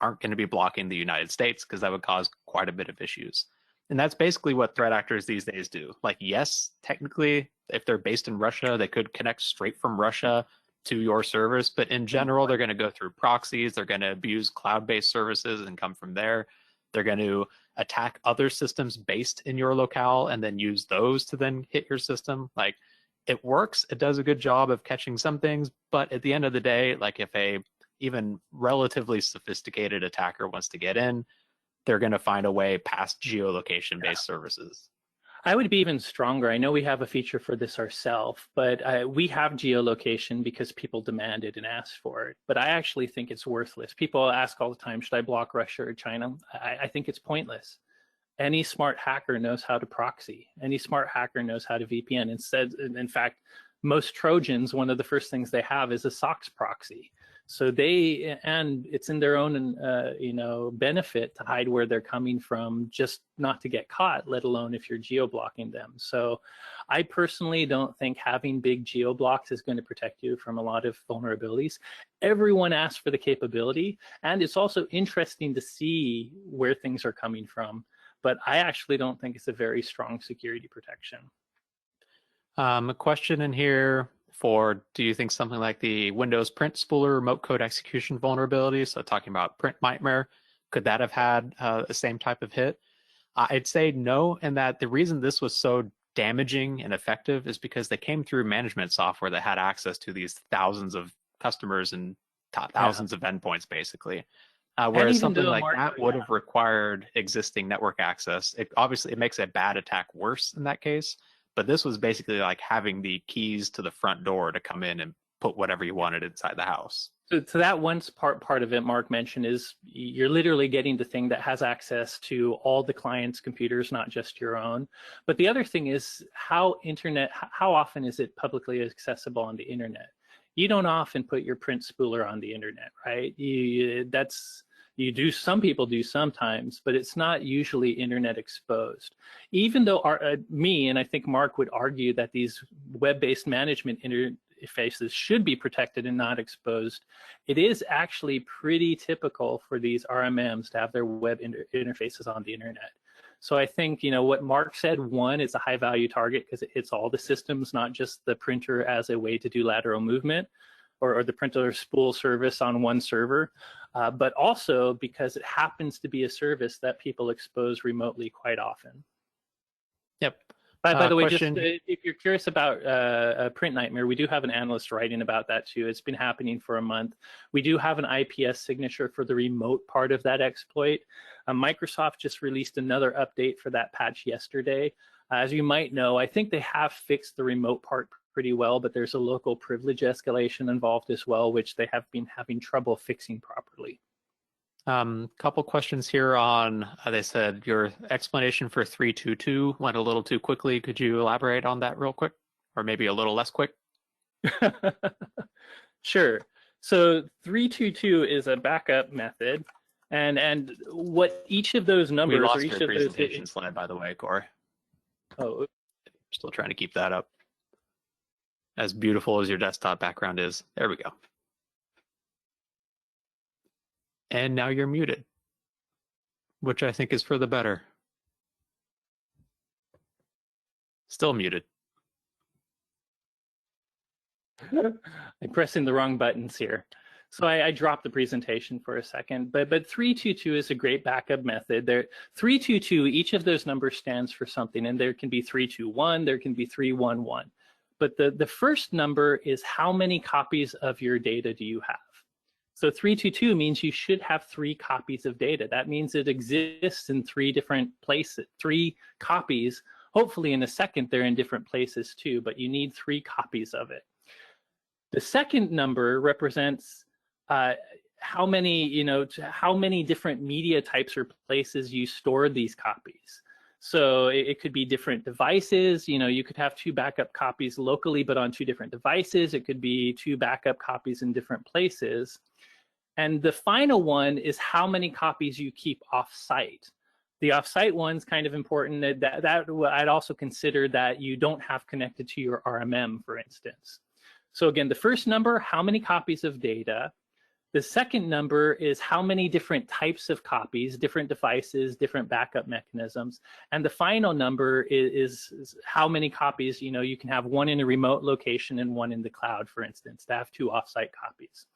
S4: aren't going to be blocking the United States, because that would cause quite a bit of issues. And that's basically what threat actors these days do. Like, yes, technically, if they're based in Russia, they could connect straight from Russia to your service. But in general, they're going to go through proxies. They're going to abuse cloud-based services and come from there. They're going to attack other systems based in your locale and then use those to then hit your system. Like, it works. It does a good job of catching some things. But at the end of the day, like, if a even relatively sophisticated attacker wants to get in, they're going to find a way past geolocation-based services.
S1: I would be even stronger. I know we have a feature for this ourselves, but we have geolocation because people demanded and asked for it. But I actually think it's worthless. People ask all the time, should I block Russia or China? I think it's pointless. Any smart hacker knows how to proxy. Any smart hacker knows how to VPN. Instead, in fact, most Trojans, one of the first things they have is a SOX proxy. So and it's in their own, benefit to hide where they're coming from, just not to get caught, let alone if you're geo-blocking them. So I personally don't think having big geo-blocks is going to protect you from a lot of vulnerabilities. Everyone asks for the capability, and it's also interesting to see where things are coming from. But I actually don't think it's a very strong security protection.
S4: A question in here for, do you think something like the Windows print spooler remote code execution vulnerability, so talking about print nightmare, could that have had the same type of hit? I'd say no, and that the reason this was so damaging and effective is because they came through management software that had access to these thousands of customers and thousands of endpoints, basically. Whereas something like that would have required existing network access. Obviously, it makes a bad attack worse in that case. But this was basically like having the keys to the front door to come in and put whatever you wanted inside the house.
S1: So that one part of it Mark mentioned is you're literally getting the thing that has access to all the client's computers, not just your own. But the other thing is how often is it publicly accessible on the internet? You don't often put your print spooler on the internet, right? Some people do sometimes, but it's not usually internet exposed. Even though me, and I think Mark would argue that these web-based management interfaces should be protected and not exposed, it is actually pretty typical for these RMMs to have their web interfaces on the internet. So I think, what Mark said, one, is a high value target because it hits all the systems, not just the printer as a way to do lateral movement or the printer spool service on one server. But also because it happens to be a service that people expose remotely quite often.
S4: Yep.
S1: By the way, just if you're curious about Print Nightmare, we do have an analyst writing about that too. It's been happening for a month. We do have an IPS signature for the remote part of that exploit. Microsoft just released another update for that patch yesterday. As you might know, I think they have fixed the remote part pretty well, but there's a local privilege escalation involved as well, which they have been having trouble fixing properly.
S4: Couple questions here on, they said your explanation for 322 went a little too quickly. Could you elaborate on that real quick, or maybe a little less quick?
S1: Sure. So 322 is a backup method, and what each of those numbers,
S4: we lost
S1: or each
S4: your
S1: of those
S4: presentation slide, by the way, Corey.
S1: Oh,
S4: Still trying to keep that up. As beautiful as your desktop background is. There we go. And now you're muted, which I think is for the better. Still muted.
S1: I'm pressing the wrong buttons here. So I dropped the presentation for a second, but 322 is a great backup method. 322, each of those numbers stands for something, and there can be 321, there can be 311. But the first number is how many copies of your data do you have? So 322 means you should have 3 copies of data. That means it exists in 3 different places, 3 copies. Hopefully in a second they're in different places too, but you need 3 copies of it. The second number represents how many different media types or places you stored these copies. So it could be different devices. You could have 2 backup copies locally, but on 2 different devices. It could be 2 backup copies in different places. And the final one is how many copies you keep off-site. The off-site one's kind of important. That I'd also consider that you don't have connected to your RMM, for instance. So again, the first number, how many copies of data. The second number is how many different types of copies, different devices, different backup mechanisms. And the final number is how many copies, you can have one in a remote location and one in the cloud, for instance, to have 2 offsite copies.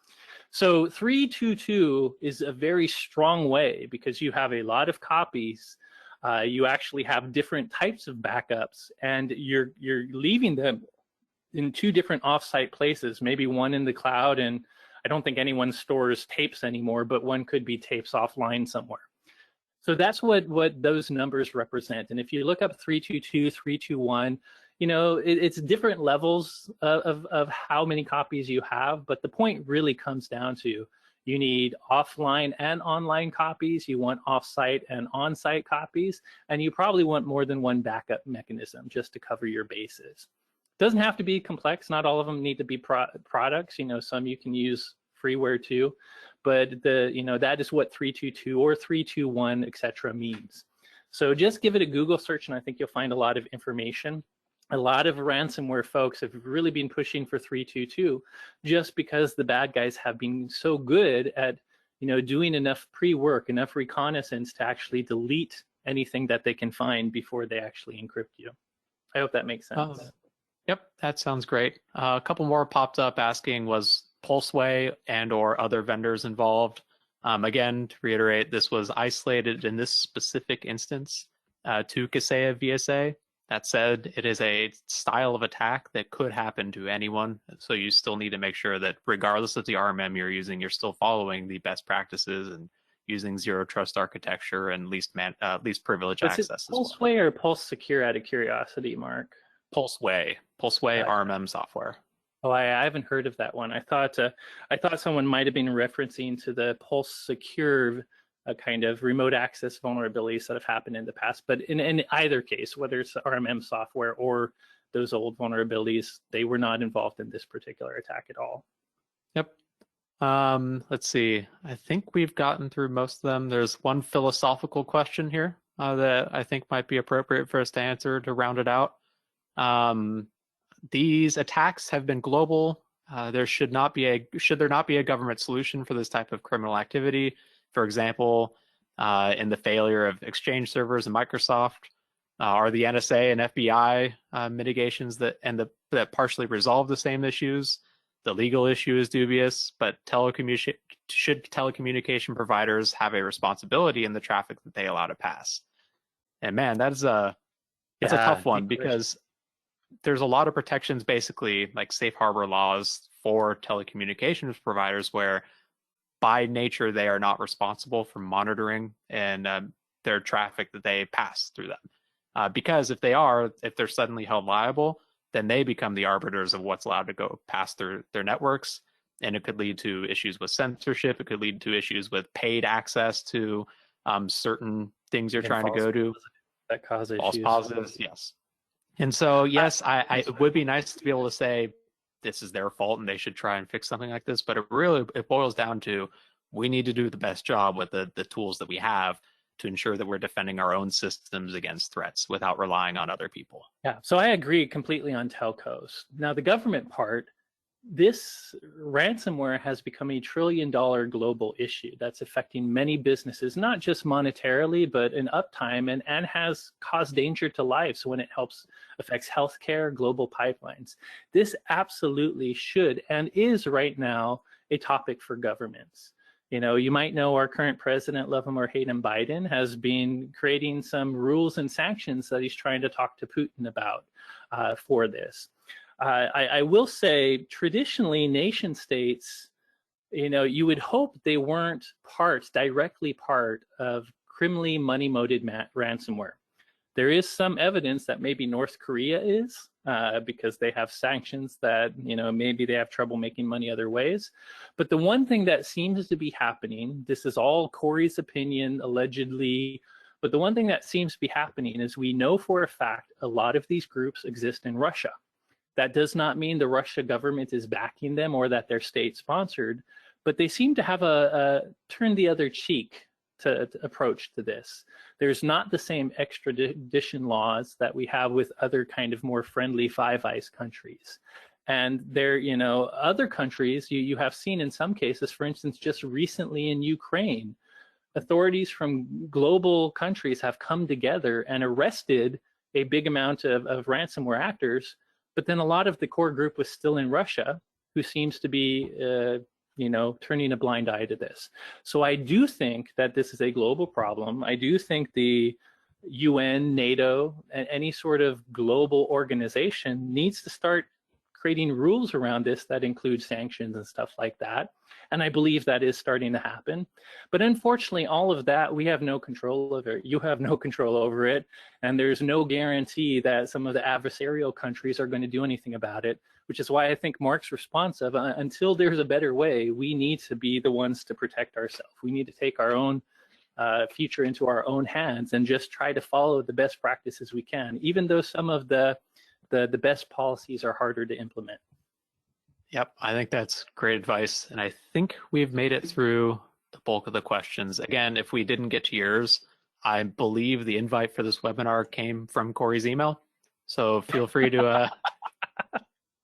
S1: So 322 is a very strong way because you have a lot of copies. You actually have different types of backups, and you're leaving them in 2 different offsite places, maybe one in the cloud, and I don't think anyone stores tapes anymore, but one could be tapes offline somewhere. So that's what those numbers represent. And if you look up 322, 321, it's different levels of how many copies you have, but the point really comes down to you need offline and online copies, you want offsite and on-site copies, and you probably want more than one backup mechanism just to cover your bases. Doesn't have to be complex. Not all of them need to be products. Some you can use freeware too, but that is what 322 or 321, etc. means. So just give it a Google search, and I think you'll find a lot of information. A lot of ransomware folks have really been pushing for 322 just because the bad guys have been so good at doing enough pre-work, enough reconnaissance to actually delete anything that they can find before they actually encrypt you. I hope that makes sense.
S4: Yep, that sounds great. A couple more popped up asking, was Pulseway and or other vendors involved? Again, to reiterate, this was isolated in this specific instance to Kaseya VSA. That said, it is a style of attack that could happen to anyone. So you still need to make sure that regardless of the RMM you're using, you're still following the best practices and using zero trust architecture and least privilege access. Is it
S1: Pulseway or Pulse Secure, out of curiosity, Mark?
S4: Pulseway RMM software.
S1: Oh, I haven't heard of that one. I thought someone might have been referencing to the Pulse Secure kind of remote access vulnerabilities that have happened in the past. But in either case, whether it's RMM software or those old vulnerabilities, they were not involved in this particular attack at all.
S4: Yep. Let's see. I think we've gotten through most of them. There's one philosophical question here that I think might be appropriate for us to answer to round it out. These attacks have been global. Should there not be a government solution for this type of criminal activity? For example, in the failure of Exchange servers and Microsoft, are the NSA and FBI mitigations that partially resolve the same issues? The legal issue is dubious, but should telecommunication providers have a responsibility in the traffic that they allow to pass? And man, that's a tough one, because there's a lot of protections, basically like safe harbor laws for telecommunications providers, where by nature they are not responsible for monitoring and their traffic that they pass through them. Because if they're suddenly held liable, then they become the arbiters of what's allowed to go pass through their networks, and it could lead to issues with censorship. It could lead to issues with paid access to certain things you're trying to go to.
S1: That cause issues.
S4: False positives, yes. And so, yes, it would be nice to be able to say this is their fault and they should try and fix something like this. But it boils down to, we need to do the best job with the tools that we have to ensure that we're defending our own systems against threats without relying on other people.
S1: Yeah, so I agree completely on telcos. Now, the government part, this ransomware has become a $1 trillion global issue that's affecting many businesses, not just monetarily, but in uptime, and has caused danger to lives when it affects healthcare, global pipelines. This absolutely should and is right now a topic for governments. You might know our current president, love him or hate him, Biden, has been creating some rules and sanctions that he's trying to talk to Putin about for this. I will say, traditionally, nation states, you would hope they weren't directly part of criminally money-motive ransomware. There is some evidence that maybe North Korea is, because they have sanctions that, maybe they have trouble making money other ways. But the one thing that seems to be happening, this is all Corey's opinion, allegedly, but the one thing that seems to be happening is we know for a fact a lot of these groups exist in Russia. That does not mean the Russia government is backing them or that they're state-sponsored, but they seem to have a turn the other cheek to approach to this. There's not the same extradition laws that we have with other kind of more friendly Five Eyes countries. And there, other countries, you have seen in some cases, for instance, just recently in Ukraine, authorities from global countries have come together and arrested a big amount of ransomware actors. But then a lot of the core group was still in Russia, who seems to be, turning a blind eye to this. So I do think that this is a global problem. I do think the UN, NATO, and any sort of global organization needs to start creating rules around this that include sanctions and stuff like that. And I believe that is starting to happen. But unfortunately, all of that, we have no control over it. You have no control over it. And there's no guarantee that some of the adversarial countries are going to do anything about it, which is why I think Marc's response of until there's a better way, we need to be the ones to protect ourselves. We need to take our own future into our own hands and just try to follow the best practices we can, even though some of the best policies are harder to implement.
S4: Yep, I think that's great advice. And I think we've made it through the bulk of the questions. Again, if we didn't get to yours, I believe the invite for this webinar came from Corey's email. So feel free to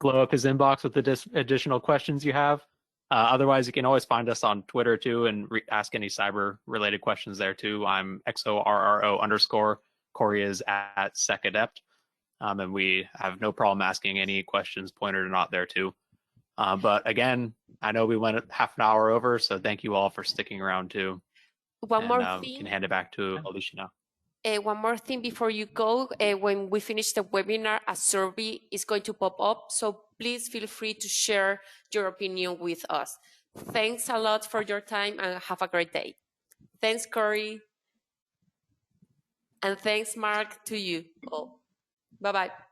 S4: blow up his inbox with the additional questions you have. Otherwise, you can always find us on Twitter too and ask any cyber related questions there too. I'm XORRO_. Corey is at SecAdept. And we have no problem asking any questions, pointed or not, there too. But again, I know we went half an hour over, so thank you all for sticking around too.
S3: One more thing.
S4: You can hand it back to Alicia now.
S3: One more thing before you go. When we finish the webinar, a survey is going to pop up. So please feel free to share your opinion with us. Thanks a lot for your time and have a great day. Thanks, Corey. And thanks, Marc, to you all. Bye-bye.